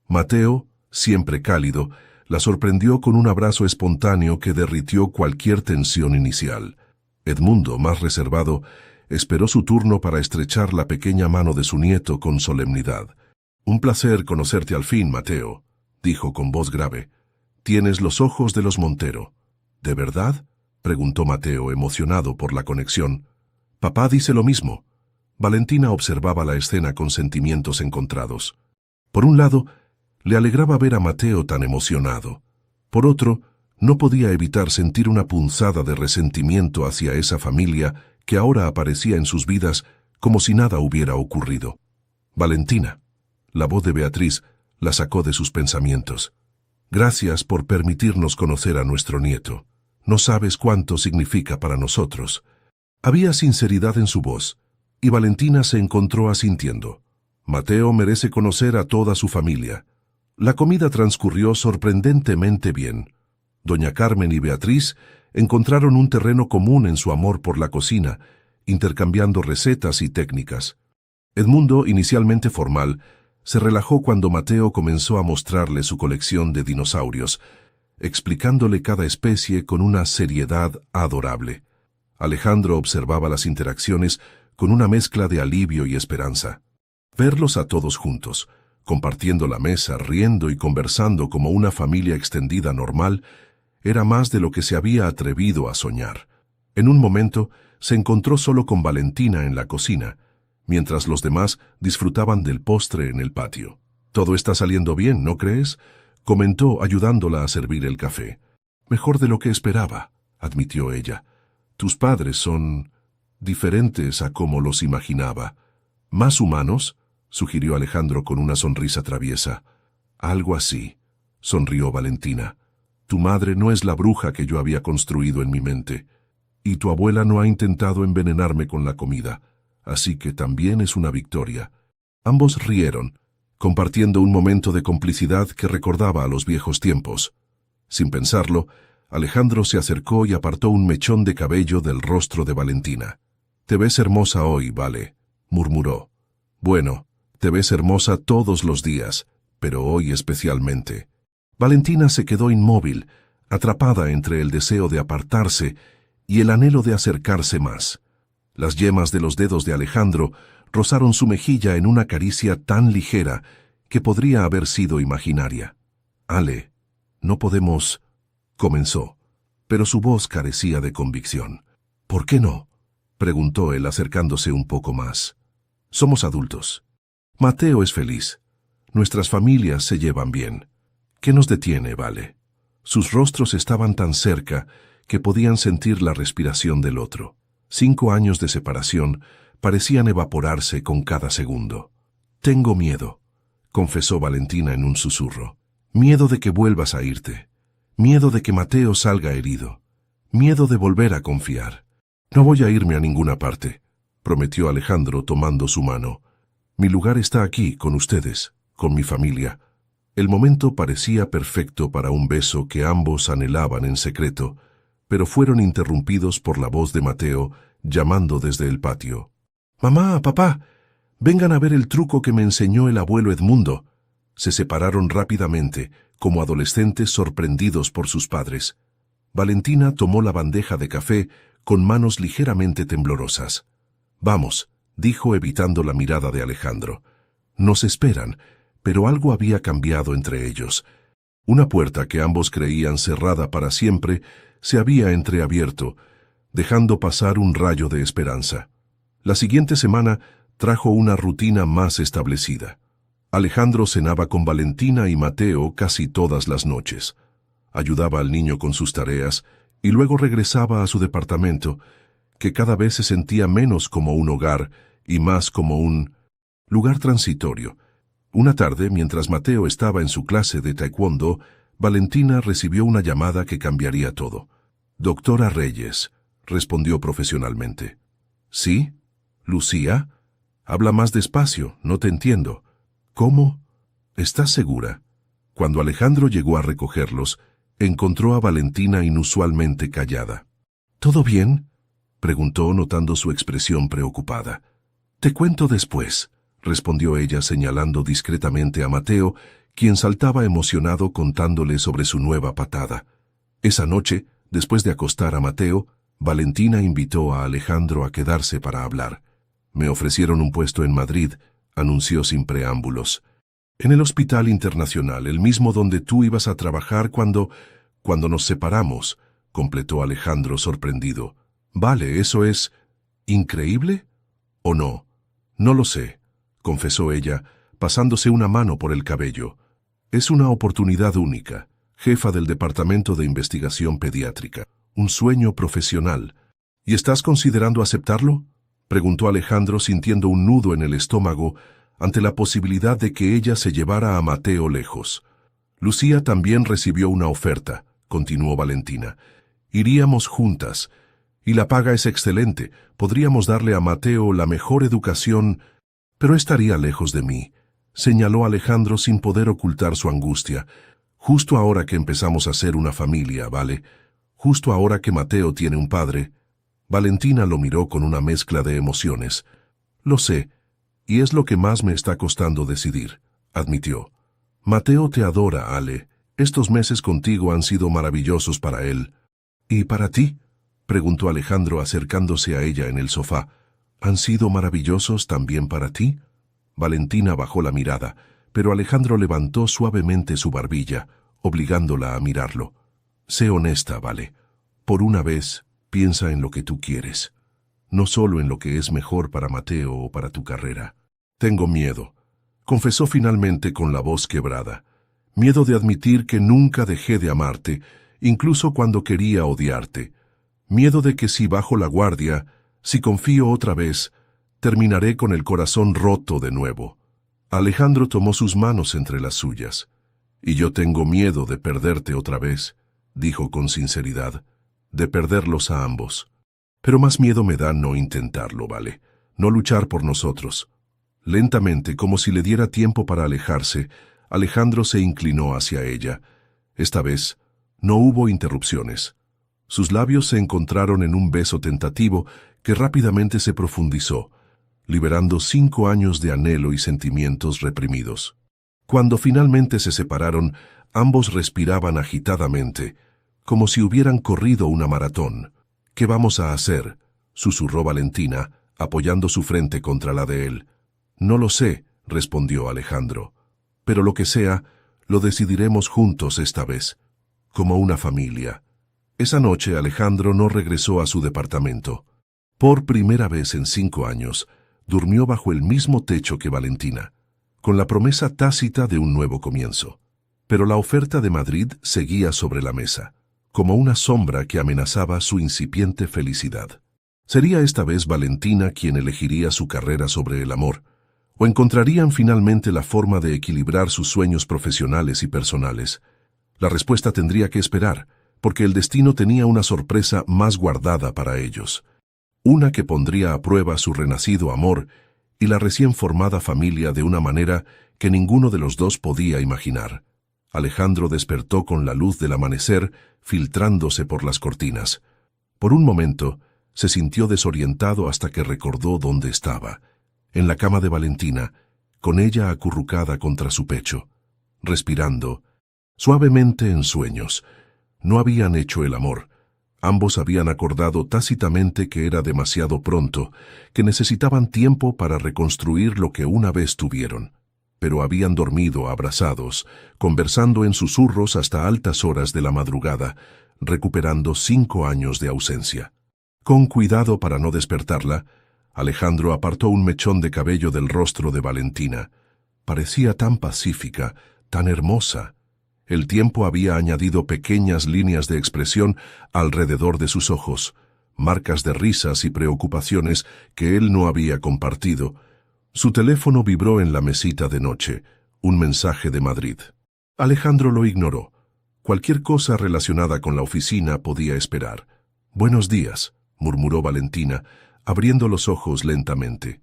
Mateo, siempre cálido, la sorprendió con un abrazo espontáneo que derritió cualquier tensión inicial. Edmundo, más reservado, esperó su turno para estrechar la pequeña mano de su nieto con solemnidad. «Un placer conocerte al fin, Mateo», dijo con voz grave. «Tienes los ojos de los Montero». «¿De verdad?», preguntó Mateo, emocionado por la conexión. «Papá dice lo mismo». Valentina observaba la escena con sentimientos encontrados. Por un lado, le alegraba ver a Mateo tan emocionado. Por otro, no podía evitar sentir una punzada de resentimiento hacia esa familia que ahora aparecía en sus vidas como si nada hubiera ocurrido. «Valentina», la voz de Beatriz la sacó de sus pensamientos. «Gracias por permitirnos conocer a nuestro nieto. No sabes cuánto significa para nosotros». Había sinceridad en su voz, y Valentina se encontró asintiendo. Mateo merece conocer a toda su familia. La comida transcurrió sorprendentemente bien. Doña Carmen y Beatriz encontraron un terreno común en su amor por la cocina, intercambiando recetas y técnicas. Edmundo, inicialmente formal, se relajó cuando Mateo comenzó a mostrarle su colección de dinosaurios, explicándole cada especie con una seriedad adorable. Alejandro observaba las interacciones con una mezcla de alivio y esperanza. Verlos a todos juntos, compartiendo la mesa, riendo y conversando como una familia extendida normal, era más de lo que se había atrevido a soñar. En un momento, se encontró solo con Valentina en la cocina, mientras los demás disfrutaban del postre en el patio. «Todo está saliendo bien, ¿no crees?», comentó ayudándola a servir el café. «Mejor de lo que esperaba», admitió ella. «Tus padres son diferentes a como los imaginaba». «¿Más humanos?», sugirió Alejandro con una sonrisa traviesa. «Algo así», sonrió Valentina. «Tu madre no es la bruja que yo había construido en mi mente, y tu abuela no ha intentado envenenarme con la comida, así que también es una victoria». Ambos rieron, compartiendo un momento de complicidad que recordaba a los viejos tiempos. Sin pensarlo, Alejandro se acercó y apartó un mechón de cabello del rostro de Valentina. «Te ves hermosa hoy, Vale», murmuró. «Bueno, te ves hermosa todos los días, pero hoy especialmente». Valentina se quedó inmóvil, atrapada entre el deseo de apartarse y el anhelo de acercarse más. Las yemas de los dedos de Alejandro rozaron su mejilla en una caricia tan ligera que podría haber sido imaginaria. «Ale, no podemos», comenzó, pero su voz carecía de convicción. «¿Por qué no?», preguntó él acercándose un poco más. «Somos adultos. Mateo es feliz. Nuestras familias se llevan bien. ¿Qué nos detiene, Vale?». Sus rostros estaban tan cerca que podían sentir la respiración del otro. 5 años de separación parecían evaporarse con cada segundo. «Tengo miedo», confesó Valentina en un susurro. «Miedo de que vuelvas a irte. Miedo de que Mateo salga herido. Miedo de volver a confiar». «No voy a irme a ninguna parte», prometió Alejandro tomando su mano. «Mi lugar está aquí, con ustedes, con mi familia». El momento parecía perfecto para un beso que ambos anhelaban en secreto, pero fueron interrumpidos por la voz de Mateo llamando desde el patio. «Mamá, papá, vengan a ver el truco que me enseñó el abuelo Edmundo». Se separaron rápidamente, como adolescentes sorprendidos por sus padres. Valentina tomó la bandeja de café con manos ligeramente temblorosas. «Vamos», dijo evitando la mirada de Alejandro. «Nos esperan», pero algo había cambiado entre ellos. Una puerta que ambos creían cerrada para siempre se había entreabierto, dejando pasar un rayo de esperanza. La siguiente semana trajo una rutina más establecida. Alejandro cenaba con Valentina y Mateo casi todas las noches. Ayudaba al niño con sus tareas y luego regresaba a su departamento, que cada vez se sentía menos como un hogar y más como un lugar transitorio. Una tarde, mientras Mateo estaba en su clase de taekwondo, Valentina recibió una llamada que cambiaría todo. «Doctora Reyes», respondió profesionalmente. «¿Sí? Lucía? Habla más despacio, no te entiendo». «¿Cómo? ¿Estás segura?» Cuando Alejandro llegó a recogerlos, encontró a Valentina inusualmente callada. «¿Todo bien?», preguntó notando su expresión preocupada. «Te cuento después», respondió ella señalando discretamente a Mateo, quien saltaba emocionado contándole sobre su nueva patada. Esa noche, después de acostar a Mateo, Valentina invitó a Alejandro a quedarse para hablar. «Me ofrecieron un puesto en Madrid», anunció sin preámbulos. «En el Hospital Internacional, el mismo donde tú ibas a trabajar cuando nos separamos», completó Alejandro sorprendido. «Vale, ¿eso es increíble? ¿O no?» «No lo sé», confesó ella, pasándose una mano por el cabello. «Es una oportunidad única, jefa del Departamento de Investigación Pediátrica. Un sueño profesional. ¿Y estás considerando aceptarlo?», preguntó Alejandro sintiendo un nudo en el estómago ante la posibilidad de que ella se llevara a Mateo lejos. «Lucía también recibió una oferta», continuó Valentina. «Iríamos juntas. Y la paga es excelente. Podríamos darle a Mateo la mejor educación, pero estaría lejos de mí», señaló Alejandro sin poder ocultar su angustia. «Justo ahora que empezamos a ser una familia, ¿vale? Justo ahora que Mateo tiene un padre». Valentina lo miró con una mezcla de emociones. «Lo sé, y es lo que más me está costando decidir», admitió. «Mateo te adora, Ale. Estos meses contigo han sido maravillosos para él». «¿Y para ti?», preguntó Alejandro acercándose a ella en el sofá. «¿Han sido maravillosos también para ti?». Valentina bajó la mirada, pero Alejandro levantó suavemente su barbilla, obligándola a mirarlo. «Sé honesta, Vale. Por una vez, piensa en lo que tú quieres. No solo en lo que es mejor para Mateo o para tu carrera». «Tengo miedo», confesó finalmente con la voz quebrada. «Miedo de admitir que nunca dejé de amarte, incluso cuando quería odiarte. Miedo de que si bajo la guardia, si confío otra vez, terminaré con el corazón roto de nuevo». Alejandro tomó sus manos entre las suyas. «Y yo tengo miedo de perderte otra vez», dijo con sinceridad, «de perderlos a ambos. Pero más miedo me da no intentarlo, ¿vale? No luchar por nosotros». Lentamente, como si le diera tiempo para alejarse, Alejandro se inclinó hacia ella. Esta vez, no hubo interrupciones. Sus labios se encontraron en un beso tentativo que rápidamente se profundizó, liberando 5 años de anhelo y sentimientos reprimidos. Cuando finalmente se separaron, ambos respiraban agitadamente, como si hubieran corrido una maratón. «¿Qué vamos a hacer?», susurró Valentina, apoyando su frente contra la de él. «No lo sé», respondió Alejandro. «Pero lo que sea, lo decidiremos juntos esta vez, como una familia». Esa noche Alejandro no regresó a su departamento. Por primera vez en 5 años, durmió bajo el mismo techo que Valentina, con la promesa tácita de un nuevo comienzo. Pero la oferta de Madrid seguía sobre la mesa, como una sombra que amenazaba su incipiente felicidad. ¿Sería esta vez Valentina quien elegiría su carrera sobre el amor? ¿O encontrarían finalmente la forma de equilibrar sus sueños profesionales y personales? La respuesta tendría que esperar, porque el destino tenía una sorpresa más guardada para ellos. Una que pondría a prueba su renacido amor y la recién formada familia de una manera que ninguno de los dos podía imaginar. Alejandro despertó con la luz del amanecer filtrándose por las cortinas. Por un momento, se sintió desorientado hasta que recordó dónde estaba. En la cama de Valentina, con ella acurrucada contra su pecho, respirando, suavemente en sueños. No habían hecho el amor. Ambos habían acordado tácitamente que era demasiado pronto, que necesitaban tiempo para reconstruir lo que una vez tuvieron. Pero habían dormido abrazados, conversando en susurros hasta altas horas de la madrugada, recuperando 5 años de ausencia. Con cuidado para no despertarla, Alejandro apartó un mechón de cabello del rostro de Valentina. Parecía tan pacífica, tan hermosa. El tiempo había añadido pequeñas líneas de expresión alrededor de sus ojos, marcas de risas y preocupaciones que él no había compartido. Su teléfono vibró en la mesita de noche, un mensaje de Madrid. Alejandro lo ignoró. Cualquier cosa relacionada con la oficina podía esperar. «Buenos días», murmuró Valentina, abriendo los ojos lentamente.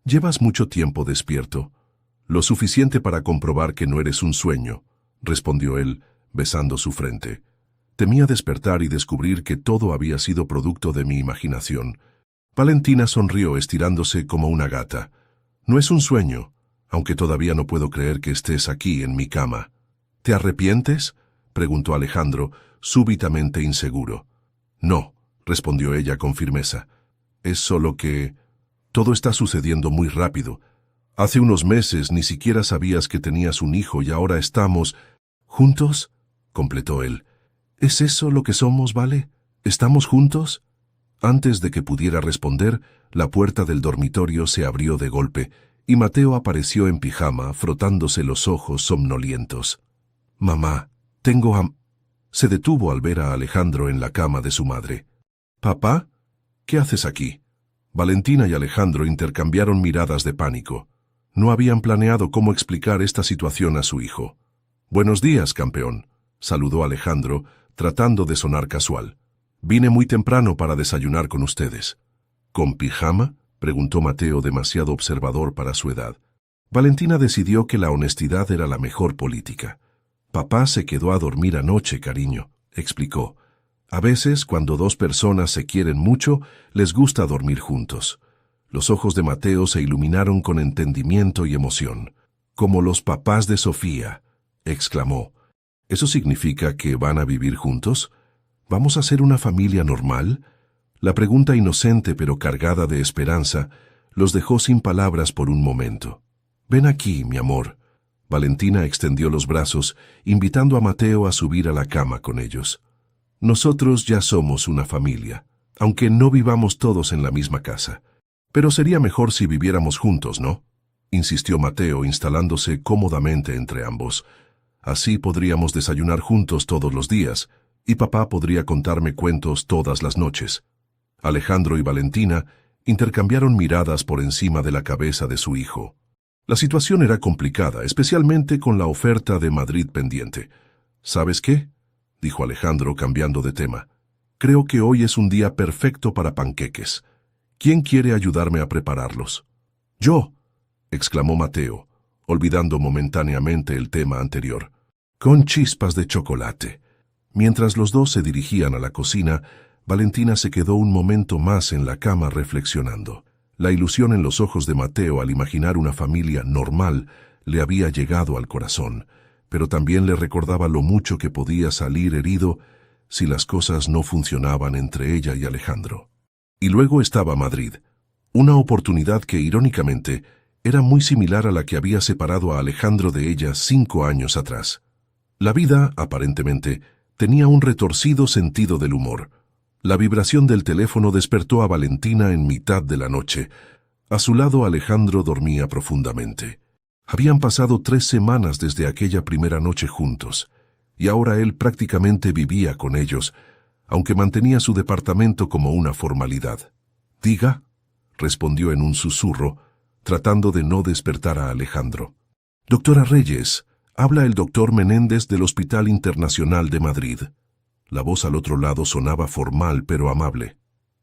«¿Llevas mucho tiempo despierto?» «Lo suficiente para comprobar que no eres un sueño», respondió él, besando su frente. Temía despertar y descubrir que todo había sido producto de mi imaginación. Valentina sonrió estirándose como una gata. «No es un sueño, aunque todavía no puedo creer que estés aquí en mi cama». «¿Te arrepientes?», preguntó Alejandro, súbitamente inseguro. «No», respondió ella con firmeza. «Es solo que todo está sucediendo muy rápido. Hace unos meses ni siquiera sabías que tenías un hijo y ahora estamos juntos», completó él. «¿Es eso lo que somos, Vale? ¿Estamos juntos?». Antes de que pudiera responder, la puerta del dormitorio se abrió de golpe y Mateo apareció en pijama, frotándose los ojos somnolientos. «Mamá, tengo Se detuvo al ver a Alejandro en la cama de su madre. «¿Papá? ¿Qué haces aquí?». Valentina y Alejandro intercambiaron miradas de pánico. No habían planeado cómo explicar esta situación a su hijo. «Buenos días, campeón», saludó Alejandro, tratando de sonar casual. «Vine muy temprano para desayunar con ustedes». «¿Con pijama?», preguntó Mateo, demasiado observador para su edad. Valentina decidió que la honestidad era la mejor política. «Papá se quedó a dormir anoche, cariño», explicó. «A veces, cuando dos personas se quieren mucho, les gusta dormir juntos». Los ojos de Mateo se iluminaron con entendimiento y emoción. «Como los papás de Sofía», exclamó. «¿Eso significa que van a vivir juntos? ¿Vamos a ser una familia normal?». La pregunta inocente pero cargada de esperanza los dejó sin palabras por un momento. «Ven aquí, mi amor». Valentina extendió los brazos, invitando a Mateo a subir a la cama con ellos. «Nosotros ya somos una familia, aunque no vivamos todos en la misma casa. Pero sería mejor si viviéramos juntos, ¿no?», insistió Mateo, instalándose cómodamente entre ambos. «Así podríamos desayunar juntos todos los días, y papá podría contarme cuentos todas las noches». Alejandro y Valentina intercambiaron miradas por encima de la cabeza de su hijo. La situación era complicada, especialmente con la oferta de Madrid pendiente. «¿Sabes qué?», dijo Alejandro, cambiando de tema. «Creo que hoy es un día perfecto para panqueques. ¿Quién quiere ayudarme a prepararlos?». «Yo», exclamó Mateo, olvidando momentáneamente el tema anterior. «Con chispas de chocolate». Mientras los dos se dirigían a la cocina, Valentina se quedó un momento más en la cama reflexionando. La ilusión en los ojos de Mateo al imaginar una familia normal le había llegado al corazón, pero también le recordaba lo mucho que podía salir herido si las cosas no funcionaban entre ella y Alejandro. Y luego estaba Madrid, una oportunidad que, irónicamente, era muy similar a la que había separado a Alejandro de ella 5 años atrás. La vida, aparentemente, tenía un retorcido sentido del humor. La vibración del teléfono despertó a Valentina en mitad de la noche. A su lado Alejandro dormía profundamente. Habían pasado 3 semanas desde aquella primera noche juntos, y ahora él prácticamente vivía con ellos, aunque mantenía su departamento como una formalidad. «Diga», respondió en un susurro, tratando de no despertar a Alejandro. «Doctora Reyes, habla el doctor Menéndez del Hospital Internacional de Madrid». La voz al otro lado sonaba formal pero amable.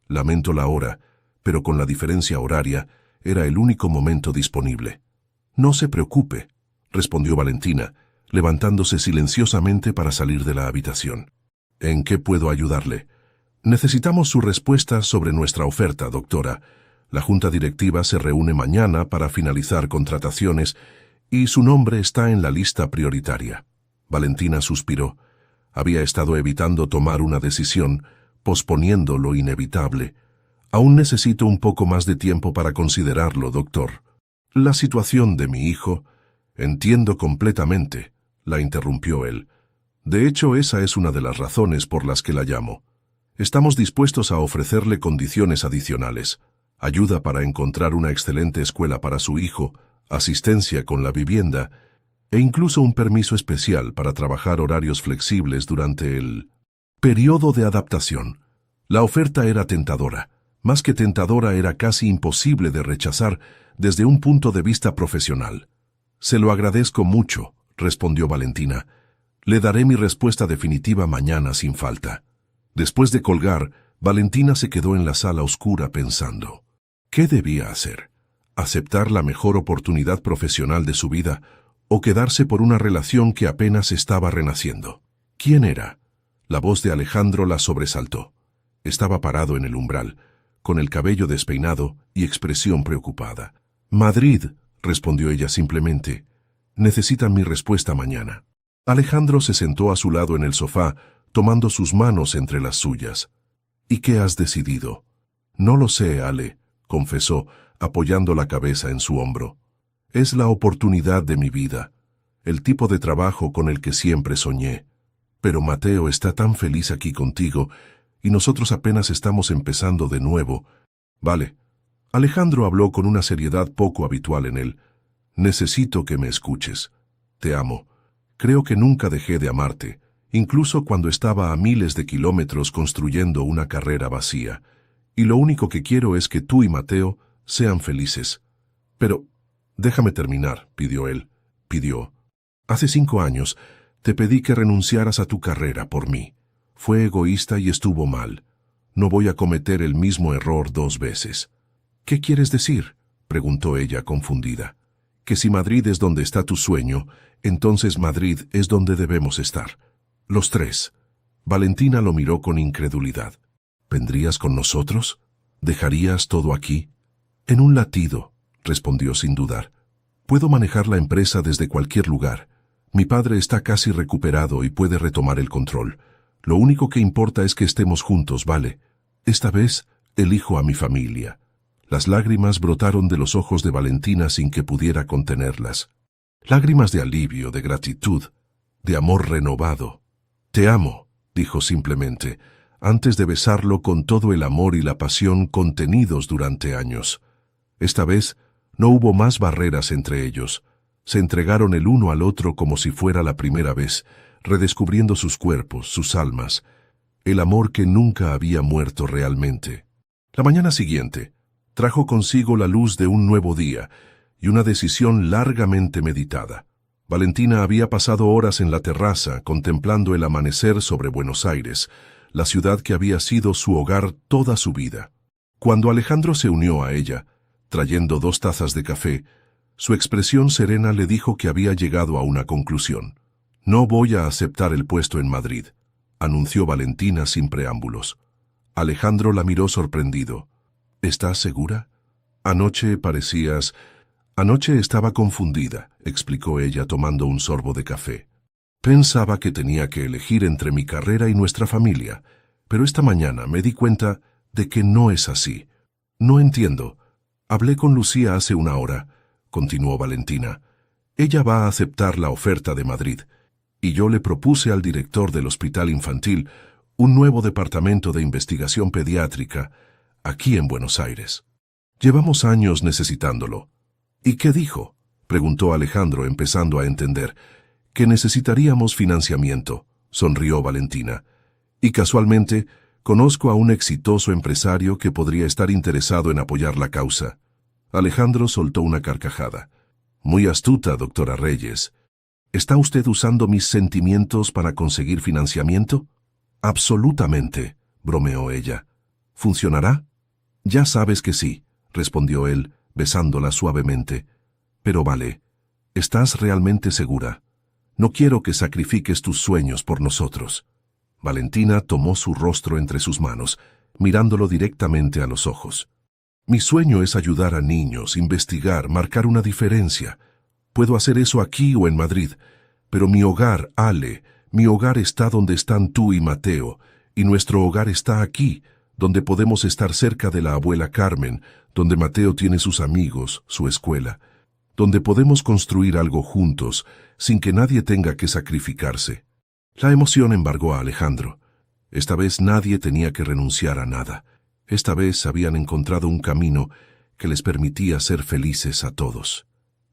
«Lamento la hora, pero con la diferencia horaria, era el único momento disponible». «No se preocupe», respondió Valentina, levantándose silenciosamente para salir de la habitación. «¿En qué puedo ayudarle?». «Necesitamos su respuesta sobre nuestra oferta, doctora. La junta directiva se reúne mañana para finalizar contrataciones y su nombre está en la lista prioritaria». Valentina suspiró. Había estado evitando tomar una decisión, posponiendo lo inevitable. «Aún necesito un poco más de tiempo para considerarlo, doctor». «La situación de mi hijo...». «Entiendo completamente», la interrumpió él. «De hecho, esa es una de las razones por las que la llamo. Estamos dispuestos a ofrecerle condiciones adicionales. ayuda para encontrar una excelente escuela para su hijo, asistencia con la vivienda e incluso un permiso especial para trabajar horarios flexibles durante el periodo de adaptación. La oferta era tentadora. Más que tentadora, era casi imposible de rechazar desde un punto de vista profesional. «Se lo agradezco mucho», respondió Valentina. «Le daré mi respuesta definitiva mañana sin falta». Después de colgar, Valentina se quedó en la sala oscura pensando. ¿Qué debía hacer? ¿Aceptar la mejor oportunidad profesional de su vida o quedarse por una relación que apenas estaba renaciendo? ¿Quién era? La voz de Alejandro la sobresaltó. Estaba parado en el umbral, con el cabello despeinado y expresión preocupada. «Madrid», respondió ella simplemente. «Necesitan mi respuesta mañana». Alejandro se sentó a su lado en el sofá, tomando sus manos entre las suyas. «¿Y qué has decidido?» «No lo sé, Ale», confesó, apoyando la cabeza en su hombro. «Es la oportunidad de mi vida, el tipo de trabajo con el que siempre soñé. Pero Mateo está tan feliz aquí contigo, y nosotros apenas estamos empezando de nuevo». «Vale». Alejandro habló con una seriedad poco habitual en él. «Necesito que me escuches. Te amo. Creo que nunca dejé de amarte, incluso cuando estaba a miles de kilómetros construyendo una carrera vacía. Y lo único que quiero es que tú y Mateo sean felices». «Pero, déjame terminar», pidió él. Pidió. «Hace 5 años te pedí que renunciaras a tu carrera por mí. Fue egoísta y estuvo mal. No voy a cometer el mismo error 2 veces». «¿Qué quieres decir?», preguntó ella confundida. «Que si Madrid es donde está tu sueño, entonces Madrid es donde debemos estar. Los 3. Valentina lo miró con incredulidad. «¿Vendrías con nosotros? ¿Dejarías todo aquí?» «En un latido», respondió sin dudar. «Puedo manejar la empresa desde cualquier lugar. Mi padre está casi recuperado y puede retomar el control. Lo único que importa es que estemos juntos, ¿vale? Esta vez elijo a mi familia». Las lágrimas brotaron de los ojos de Valentina sin que pudiera contenerlas. Lágrimas de alivio, de gratitud, de amor renovado. «Te amo», dijo simplemente, antes de besarlo con todo el amor y la pasión contenidos durante años. Esta vez no hubo más barreras entre ellos. Se entregaron el uno al otro como si fuera la primera vez, redescubriendo sus cuerpos, sus almas, el amor que nunca había muerto realmente. La mañana siguiente trajo consigo la luz de un nuevo día y una decisión largamente meditada. Valentina había pasado horas en la terraza contemplando el amanecer sobre Buenos Aires, la ciudad que había sido su hogar toda su vida. Cuando Alejandro se unió a ella, trayendo 2 tazas de café, su expresión serena le dijo que había llegado a una conclusión. «No voy a aceptar el puesto en Madrid», anunció Valentina sin preámbulos. Alejandro la miró sorprendido. «¿Estás segura? Anoche parecías...» «Anoche estaba confundida», explicó ella tomando un sorbo de café. «Pensaba que tenía que elegir entre mi carrera y nuestra familia, pero esta mañana me di cuenta de que no es así. No entiendo. Hablé con Lucía hace 1 hora», continuó Valentina. «Ella va a aceptar la oferta de Madrid, y yo le propuse al director del hospital infantil un nuevo departamento de investigación pediátrica aquí en Buenos Aires. Llevamos años necesitándolo». «¿Y qué dijo?», preguntó Alejandro, empezando a entender. «Que necesitaríamos financiamiento», sonrió Valentina. «Y casualmente, conozco a un exitoso empresario que podría estar interesado en apoyar la causa». Alejandro soltó una carcajada. «Muy astuta, doctora Reyes. ¿Está usted usando mis sentimientos para conseguir financiamiento?» «Absolutamente», bromeó ella. «¿Funcionará?» «Ya sabes que sí», respondió él, besándola suavemente. «Pero vale, ¿estás realmente segura? No quiero que sacrifiques tus sueños por nosotros». Valentina tomó su rostro entre sus manos, mirándolo directamente a los ojos. «Mi sueño es ayudar a niños, investigar, marcar una diferencia. Puedo hacer eso aquí o en Madrid, pero mi hogar, Ale, mi hogar está donde están tú y Mateo, y nuestro hogar está aquí, donde podemos estar cerca de la abuela Carmen, donde Mateo tiene sus amigos, su escuela, donde podemos construir algo juntos, sin que nadie tenga que sacrificarse». La emoción embargó a Alejandro. Esta vez nadie tenía que renunciar a nada. Esta vez habían encontrado un camino que les permitía ser felices a todos.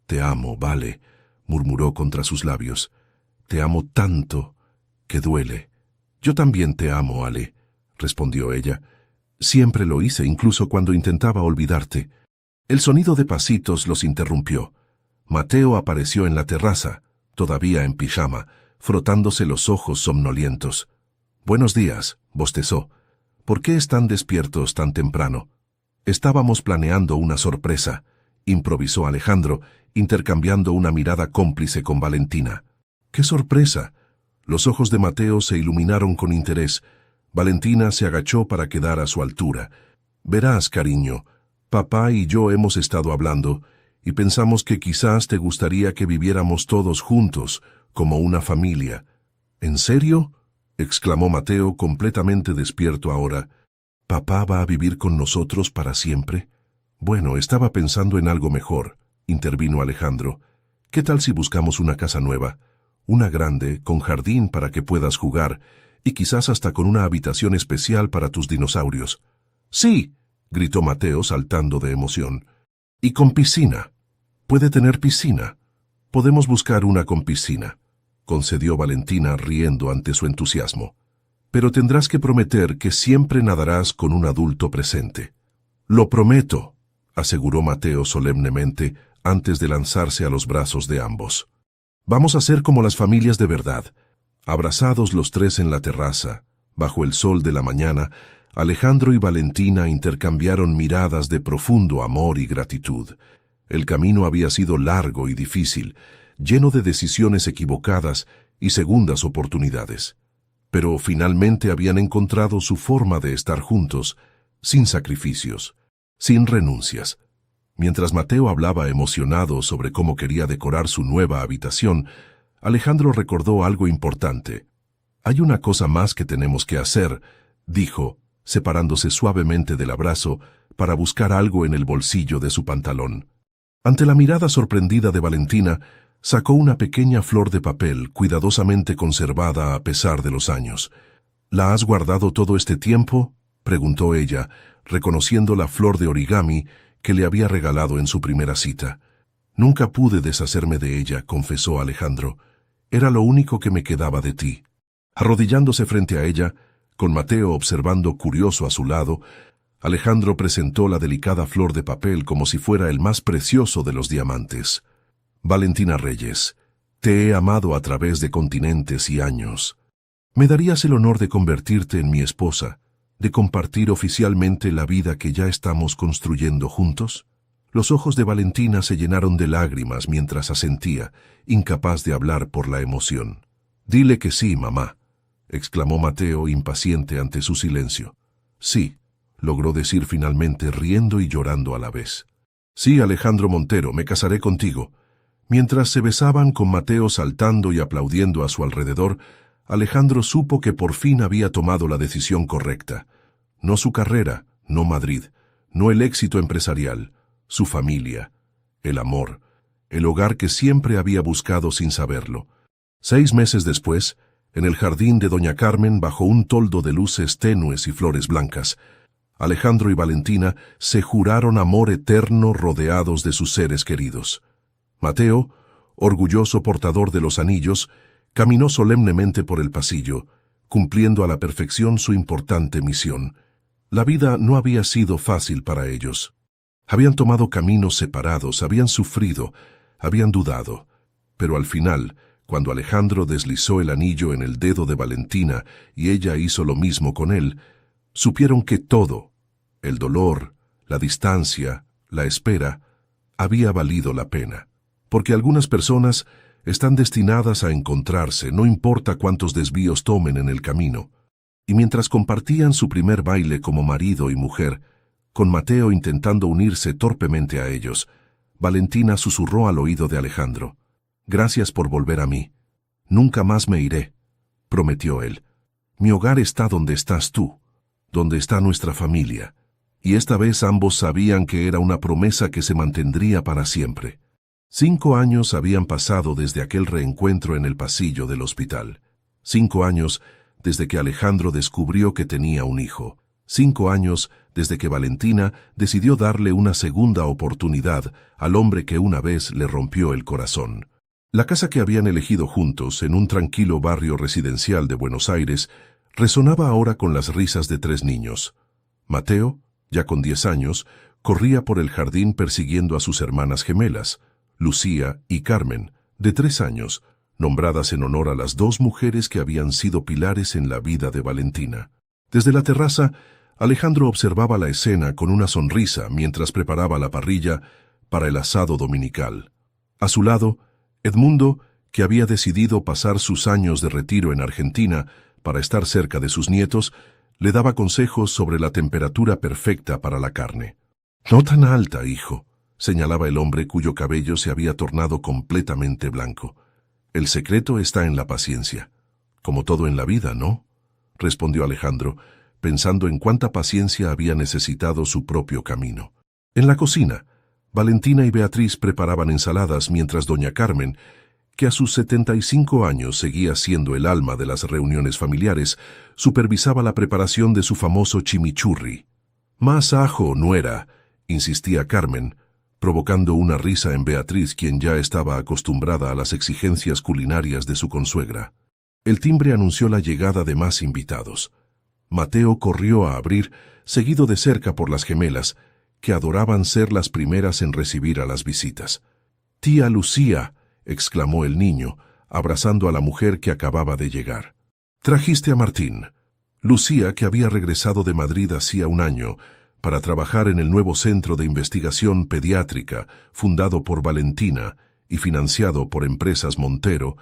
«Te amo, Vale», murmuró contra sus labios. «Te amo tanto que duele». «Yo también te amo, Ale», respondió ella. «Siempre lo hice, incluso cuando intentaba olvidarte». El sonido de pasitos los interrumpió. Mateo apareció en la terraza, todavía en pijama, frotándose los ojos somnolientos. «Buenos días», bostezó. «¿Por qué están despiertos tan temprano?» «Estábamos planeando una sorpresa», improvisó Alejandro, intercambiando una mirada cómplice con Valentina. «¿Qué sorpresa?» Los ojos de Mateo se iluminaron con interés. Valentina se agachó para quedar a su altura. «Verás, cariño, papá y yo hemos estado hablando y pensamos que quizás te gustaría que viviéramos todos juntos, como una familia». «¿En serio?», exclamó Mateo, completamente despierto ahora. «¿Papá va a vivir con nosotros para siempre?» «Bueno, estaba pensando en algo mejor», intervino Alejandro. «¿Qué tal si buscamos una casa nueva? Una grande, con jardín para que puedas jugar, y quizás hasta con una habitación especial para tus dinosaurios». «Sí», gritó Mateo saltando de emoción. «Y con piscina. ¿Puede tener piscina?» «Podemos buscar una con piscina», concedió Valentina riendo ante su entusiasmo. «Pero tendrás que prometer que siempre nadarás con un adulto presente». «Lo prometo», aseguró Mateo solemnemente antes de lanzarse a los brazos de ambos. «Vamos a ser como las familias de verdad». Abrazados los tres en la terraza, bajo el sol de la mañana, Alejandro y Valentina intercambiaron miradas de profundo amor y gratitud. El camino había sido largo y difícil, lleno de decisiones equivocadas y segundas oportunidades. Pero finalmente habían encontrado su forma de estar juntos, sin sacrificios, sin renuncias. Mientras Mateo hablaba emocionado sobre cómo quería decorar su nueva habitación, Alejandro recordó algo importante. «Hay una cosa más que tenemos que hacer», dijo, separándose suavemente del abrazo para buscar algo en el bolsillo de su pantalón. Ante la mirada sorprendida de Valentina, sacó una pequeña flor de papel cuidadosamente conservada a pesar de los años. «¿La has guardado todo este tiempo?», preguntó ella, reconociendo la flor de origami que le había regalado en su primera cita. «Nunca pude deshacerme de ella», confesó Alejandro. «Era lo único que me quedaba de ti». Arrodillándose frente a ella, con Mateo observando curioso a su lado, Alejandro presentó la delicada flor de papel como si fuera el más precioso de los diamantes. «Valentina Reyes, te he amado a través de continentes y años. ¿Me darías el honor de convertirte en mi esposa, de compartir oficialmente la vida que ya estamos construyendo juntos?» Los ojos de Valentina se llenaron de lágrimas mientras asentía, incapaz de hablar por la emoción. «Dile que sí, mamá», exclamó Mateo impaciente ante su silencio. «Sí», logró decir finalmente riendo y llorando a la vez. «Sí, Alejandro Montero, me casaré contigo». Mientras se besaban con Mateo saltando y aplaudiendo a su alrededor, Alejandro supo que por fin había tomado la decisión correcta. No su carrera, no Madrid, no el éxito empresarial, su familia, el amor, el hogar que siempre había buscado sin saberlo. 6 meses después, en el jardín de Doña Carmen, bajo un toldo de luces tenues y flores blancas, Alejandro y Valentina se juraron amor eterno rodeados de sus seres queridos. Mateo, orgulloso portador de los anillos, caminó solemnemente por el pasillo, cumpliendo a la perfección su importante misión. La vida no había sido fácil para ellos. Habían tomado caminos separados, habían sufrido, habían dudado. Pero al final, cuando Alejandro deslizó el anillo en el dedo de Valentina y ella hizo lo mismo con él, supieron que todo, el dolor, la distancia, la espera, había valido la pena. Porque algunas personas están destinadas a encontrarse, no importa cuántos desvíos tomen en el camino. Y mientras compartían su primer baile como marido y mujer, con Mateo intentando unirse torpemente a ellos, Valentina susurró al oído de Alejandro. «Gracias por volver a mí. Nunca más me iré», prometió él. «Mi hogar está donde estás tú, donde está nuestra familia». Y esta vez ambos sabían que era una promesa que se mantendría para siempre. 5 años habían pasado desde aquel reencuentro en el pasillo del hospital. 5 años desde que Alejandro descubrió que tenía un hijo. 5 años desde que Valentina decidió darle una segunda oportunidad al hombre que una vez le rompió el corazón. La casa que habían elegido juntos en un tranquilo barrio residencial de Buenos Aires resonaba ahora con las risas de 3 niños. Mateo, ya con 10 años, corría por el jardín persiguiendo a sus hermanas gemelas, Lucía y Carmen, de 3 años, nombradas en honor a las 2 mujeres que habían sido pilares en la vida de Valentina. Desde la terraza, Alejandro observaba la escena con una sonrisa mientras preparaba la parrilla para el asado dominical. A su lado, Edmundo, que había decidido pasar sus años de retiro en Argentina para estar cerca de sus nietos, le daba consejos sobre la temperatura perfecta para la carne. «No tan alta, hijo», señalaba el hombre cuyo cabello se había tornado completamente blanco. «El secreto está en la paciencia. Como todo en la vida, ¿no?», respondió Alejandro, pensando en cuánta paciencia había necesitado su propio camino. En la cocina, Valentina y Beatriz preparaban ensaladas mientras doña Carmen, que a sus 75 años seguía siendo el alma de las reuniones familiares, supervisaba la preparación de su famoso chimichurri. «Más ajo, nuera», insistía Carmen, provocando una risa en Beatriz, quien ya estaba acostumbrada a las exigencias culinarias de su consuegra. El timbre anunció la llegada de más invitados. Mateo corrió a abrir, seguido de cerca por las gemelas, que adoraban ser las primeras en recibir a las visitas. «Tía Lucía», exclamó el niño, abrazando a la mujer que acababa de llegar. «Trajiste a Martín». Lucía, que había regresado de Madrid hacía un año, para trabajar en el nuevo centro de investigación pediátrica, fundado por Valentina y financiado por Empresas Montero,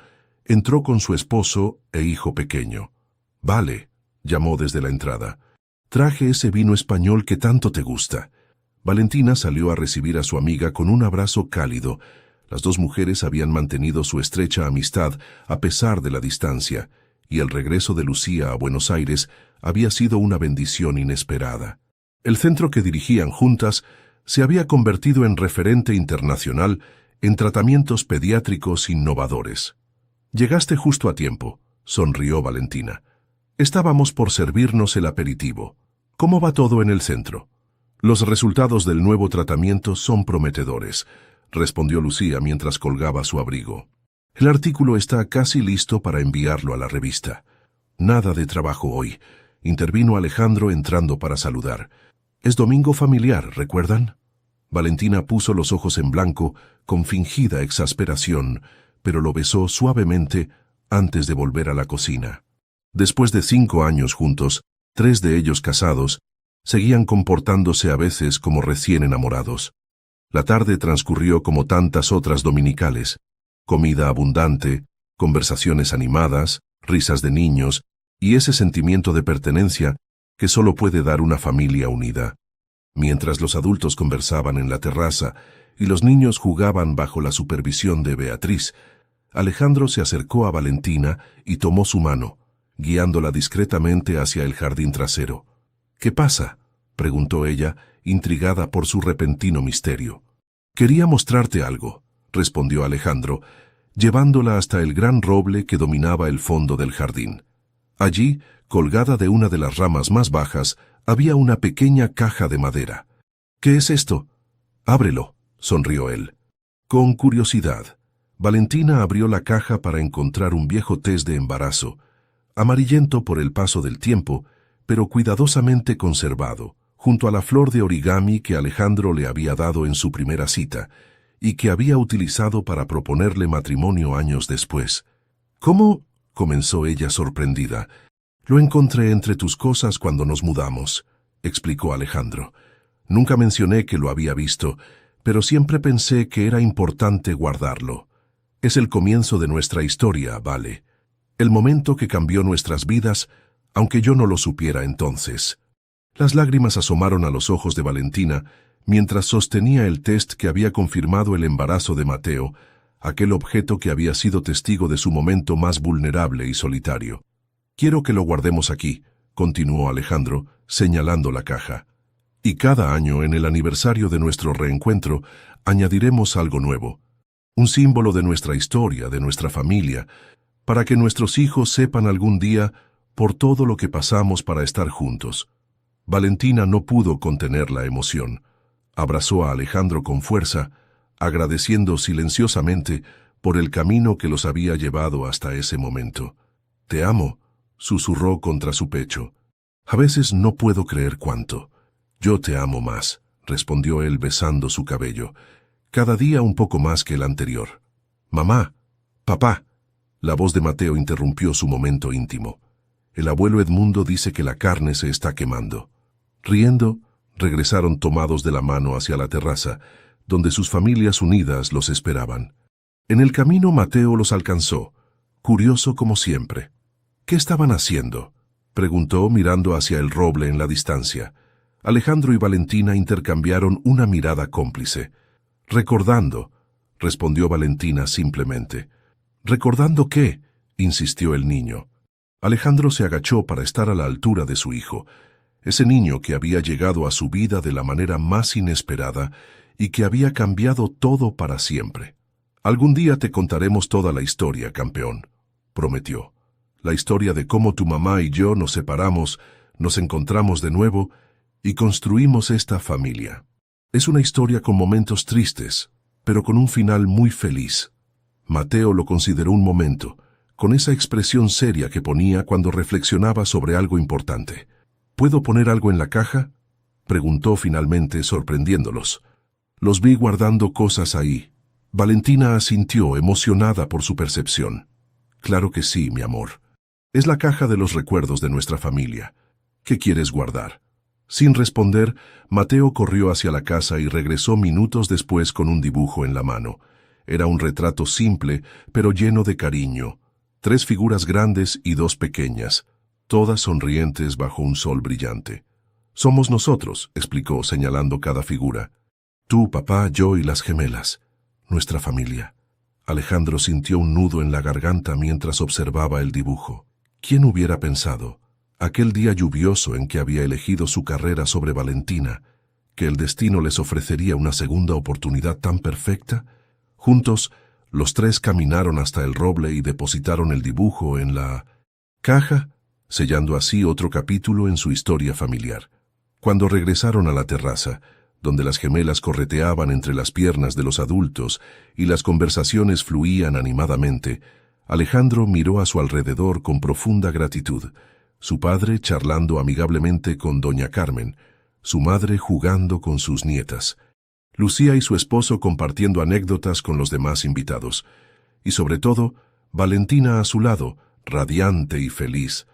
entró con su esposo e hijo pequeño. «Vale», llamó desde la entrada. «Traje ese vino español que tanto te gusta». Valentina salió a recibir a su amiga con un abrazo cálido. Las 2 mujeres habían mantenido su estrecha amistad a pesar de la distancia, y el regreso de Lucía a Buenos Aires había sido una bendición inesperada. El centro que dirigían juntas se había convertido en referente internacional en tratamientos pediátricos innovadores. «Llegaste justo a tiempo», sonrió Valentina. «Estábamos por servirnos el aperitivo. ¿Cómo va todo en el centro?» «Los resultados del nuevo tratamiento son prometedores», respondió Lucía mientras colgaba su abrigo. «El artículo está casi listo para enviarlo a la revista». «Nada de trabajo hoy», intervino Alejandro entrando para saludar. «Es domingo familiar, ¿recuerdan?» Valentina puso los ojos en blanco con fingida exasperación, pero lo besó suavemente antes de volver a la cocina. Después de 5 años juntos, 3 de ellos casados, seguían comportándose a veces como recién enamorados. La tarde transcurrió como tantas otras dominicales: comida abundante, conversaciones animadas, risas de niños y ese sentimiento de pertenencia que solo puede dar una familia unida. Mientras los adultos conversaban en la terraza y los niños jugaban bajo la supervisión de Beatriz, Alejandro se acercó a Valentina y tomó su mano, guiándola discretamente hacia el jardín trasero. «¿Qué pasa?», preguntó ella, intrigada por su repentino misterio. «Quería mostrarte algo», respondió Alejandro, llevándola hasta el gran roble que dominaba el fondo del jardín. Allí, colgada de una de las ramas más bajas, había una pequeña caja de madera. «¿Qué es esto?» «Ábrelo», sonrió él. Con curiosidad, Valentina abrió la caja para encontrar un viejo test de embarazo, amarillento por el paso del tiempo, pero cuidadosamente conservado, junto a la flor de origami que Alejandro le había dado en su primera cita, y que había utilizado para proponerle matrimonio años después. «¿Cómo?», comenzó ella sorprendida. «Lo encontré entre tus cosas cuando nos mudamos», explicó Alejandro. «Nunca mencioné que lo había visto, pero siempre pensé que era importante guardarlo. Es el comienzo de nuestra historia, Vale. El momento que cambió nuestras vidas, aunque yo no lo supiera entonces». Las lágrimas asomaron a los ojos de Valentina mientras sostenía el test que había confirmado el embarazo de Mateo, aquel objeto que había sido testigo de su momento más vulnerable y solitario. «Quiero que lo guardemos aquí», continuó Alejandro, señalando la caja. «Y cada año, en el aniversario de nuestro reencuentro, añadiremos algo nuevo. Un símbolo de nuestra historia, de nuestra familia, para que nuestros hijos sepan algún día por todo lo que pasamos para estar juntos». Valentina no pudo contener la emoción. Abrazó a Alejandro con fuerza, agradeciendo silenciosamente por el camino que los había llevado hasta ese momento. «Te amo», susurró contra su pecho. «A veces no puedo creer cuánto». «Yo te amo más», respondió él besando su cabello. «Cada día un poco más que el anterior». «Mamá, papá». La voz de Mateo interrumpió su momento íntimo. «El abuelo Edmundo dice que la carne se está quemando». Riendo, regresaron tomados de la mano hacia la terraza, donde sus familias unidas los esperaban. En el camino Mateo los alcanzó, curioso como siempre. «¿Qué estaban haciendo?», preguntó mirando hacia el roble en la distancia. Alejandro y Valentina intercambiaron una mirada cómplice. «Recordando», respondió Valentina simplemente. «¿Recordando qué?», insistió el niño. Alejandro se agachó para estar a la altura de su hijo, ese niño que había llegado a su vida de la manera más inesperada y que había cambiado todo para siempre. «Algún día te contaremos toda la historia, campeón», prometió. «La historia de cómo tu mamá y yo nos separamos, nos encontramos de nuevo y construimos esta familia. Es una historia con momentos tristes, pero con un final muy feliz». Mateo lo consideró un momento, con esa expresión seria que ponía cuando reflexionaba sobre algo importante. «¿Puedo poner algo en la caja?», preguntó finalmente, sorprendiéndolos. «Los vi guardando cosas ahí». Valentina asintió, emocionada por su percepción. «Claro que sí, mi amor. Es la caja de los recuerdos de nuestra familia. ¿Qué quieres guardar?». Sin responder, Mateo corrió hacia la casa y regresó minutos después con un dibujo en la mano. Era un retrato simple, pero lleno de cariño. 3 figuras grandes y 2 pequeñas, todas sonrientes bajo un sol brillante. «Somos nosotros», explicó, señalando cada figura. «Tú, papá, yo y las gemelas. Nuestra familia». Alejandro sintió un nudo en la garganta mientras observaba el dibujo. ¿Quién hubiera pensado, aquel día lluvioso en que había elegido su carrera sobre Valentina, que el destino les ofrecería una segunda oportunidad tan perfecta? Juntos, los 3 caminaron hasta el roble y depositaron el dibujo en la caja, sellando así otro capítulo en su historia familiar. Cuando regresaron a la terraza, donde las gemelas correteaban entre las piernas de los adultos y las conversaciones fluían animadamente, Alejandro miró a su alrededor con profunda gratitud. Su padre charlando amigablemente con doña Carmen, su madre jugando con sus nietas, Lucía y su esposo compartiendo anécdotas con los demás invitados, y sobre todo, Valentina a su lado, radiante y feliz,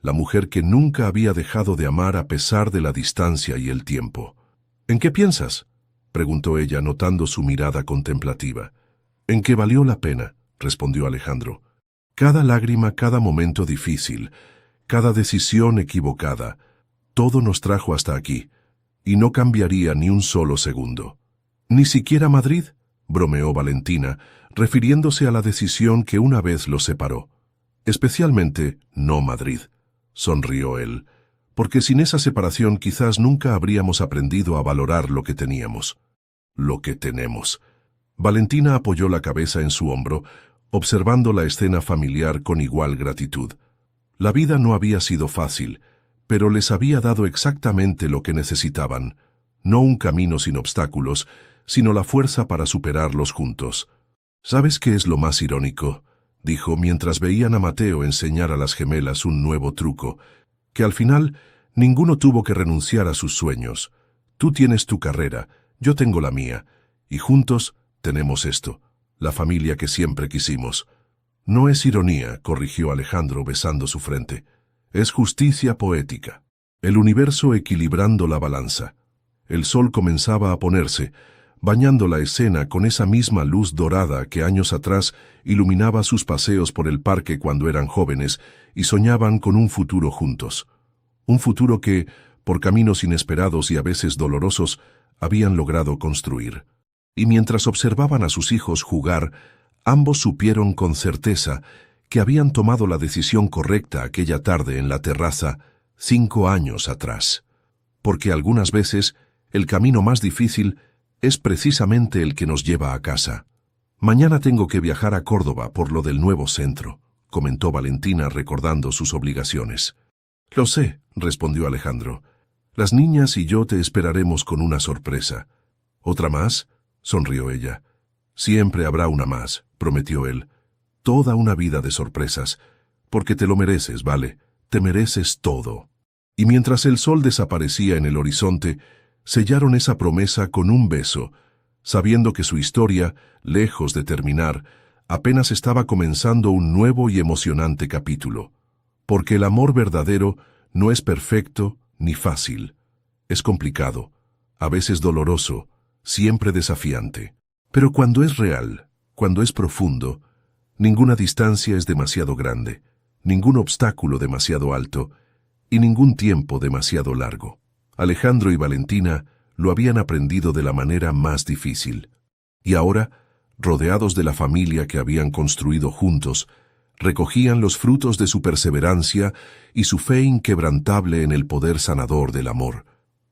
la mujer que nunca había dejado de amar a pesar de la distancia y el tiempo. «¿En qué piensas?», preguntó ella, notando su mirada contemplativa. «En que valió la pena», respondió Alejandro. «Cada lágrima, cada momento difícil, cada decisión equivocada, todo nos trajo hasta aquí, y no cambiaría ni un solo segundo». «¿Ni siquiera Madrid?», bromeó Valentina, refiriéndose a la decisión que una vez los separó. «Especialmente no Madrid», sonrió él, «porque sin esa separación quizás nunca habríamos aprendido a valorar lo que teníamos». «Lo que tenemos». Valentina apoyó la cabeza en su hombro, observando la escena familiar con igual gratitud. La vida no había sido fácil, pero les había dado exactamente lo que necesitaban, no un camino sin obstáculos, sino la fuerza para superarlos juntos. «¿Sabes qué es lo más irónico?», dijo mientras veían a Mateo enseñar a las gemelas un nuevo truco, «que al final ninguno tuvo que renunciar a sus sueños. Tú tienes tu carrera, yo tengo la mía, y juntos tenemos esto, la familia que siempre quisimos». «No es ironía», corrigió Alejandro besando su frente. «Es justicia poética. El universo equilibrando la balanza». El sol comenzaba a ponerse, bañando la escena con esa misma luz dorada que años atrás iluminaba sus paseos por el parque cuando eran jóvenes y soñaban con un futuro juntos. Un futuro que, por caminos inesperados y a veces dolorosos, habían logrado construir. Y mientras observaban a sus hijos jugar, ambos supieron con certeza que habían tomado la decisión correcta aquella tarde en la terraza 5 años atrás. Porque algunas veces el camino más difícil es precisamente el que nos lleva a casa. «Mañana tengo que viajar a Córdoba por lo del nuevo centro», comentó Valentina recordando sus obligaciones. «Lo sé», respondió Alejandro. Las niñas y yo te esperaremos con una sorpresa. ¿Otra más?, sonrió ella. Siempre habrá una más, prometió él. Toda una vida de sorpresas, porque te lo mereces, ¿vale? Te mereces todo. Y mientras el sol desaparecía en el horizonte, sellaron esa promesa con un beso, sabiendo que su historia, lejos de terminar, apenas estaba comenzando un nuevo y emocionante capítulo. Porque el amor verdadero no es perfecto ni fácil. Es complicado, a veces doloroso, siempre desafiante. Pero cuando es real, cuando es profundo, ninguna distancia es demasiado grande, ningún obstáculo demasiado alto y ningún tiempo demasiado largo. Alejandro y Valentina lo habían aprendido de la manera más difícil. Y ahora, rodeados de la familia que habían construido juntos, recogían los frutos de su perseverancia y su fe inquebrantable en el poder sanador del amor.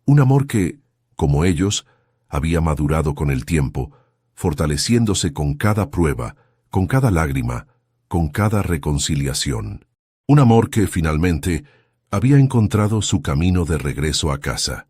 Un amor que, como ellos, había madurado con el tiempo, fortaleciéndose con cada prueba, con cada lágrima, con cada reconciliación. Un amor que, finalmente, había encontrado su camino de regreso a casa.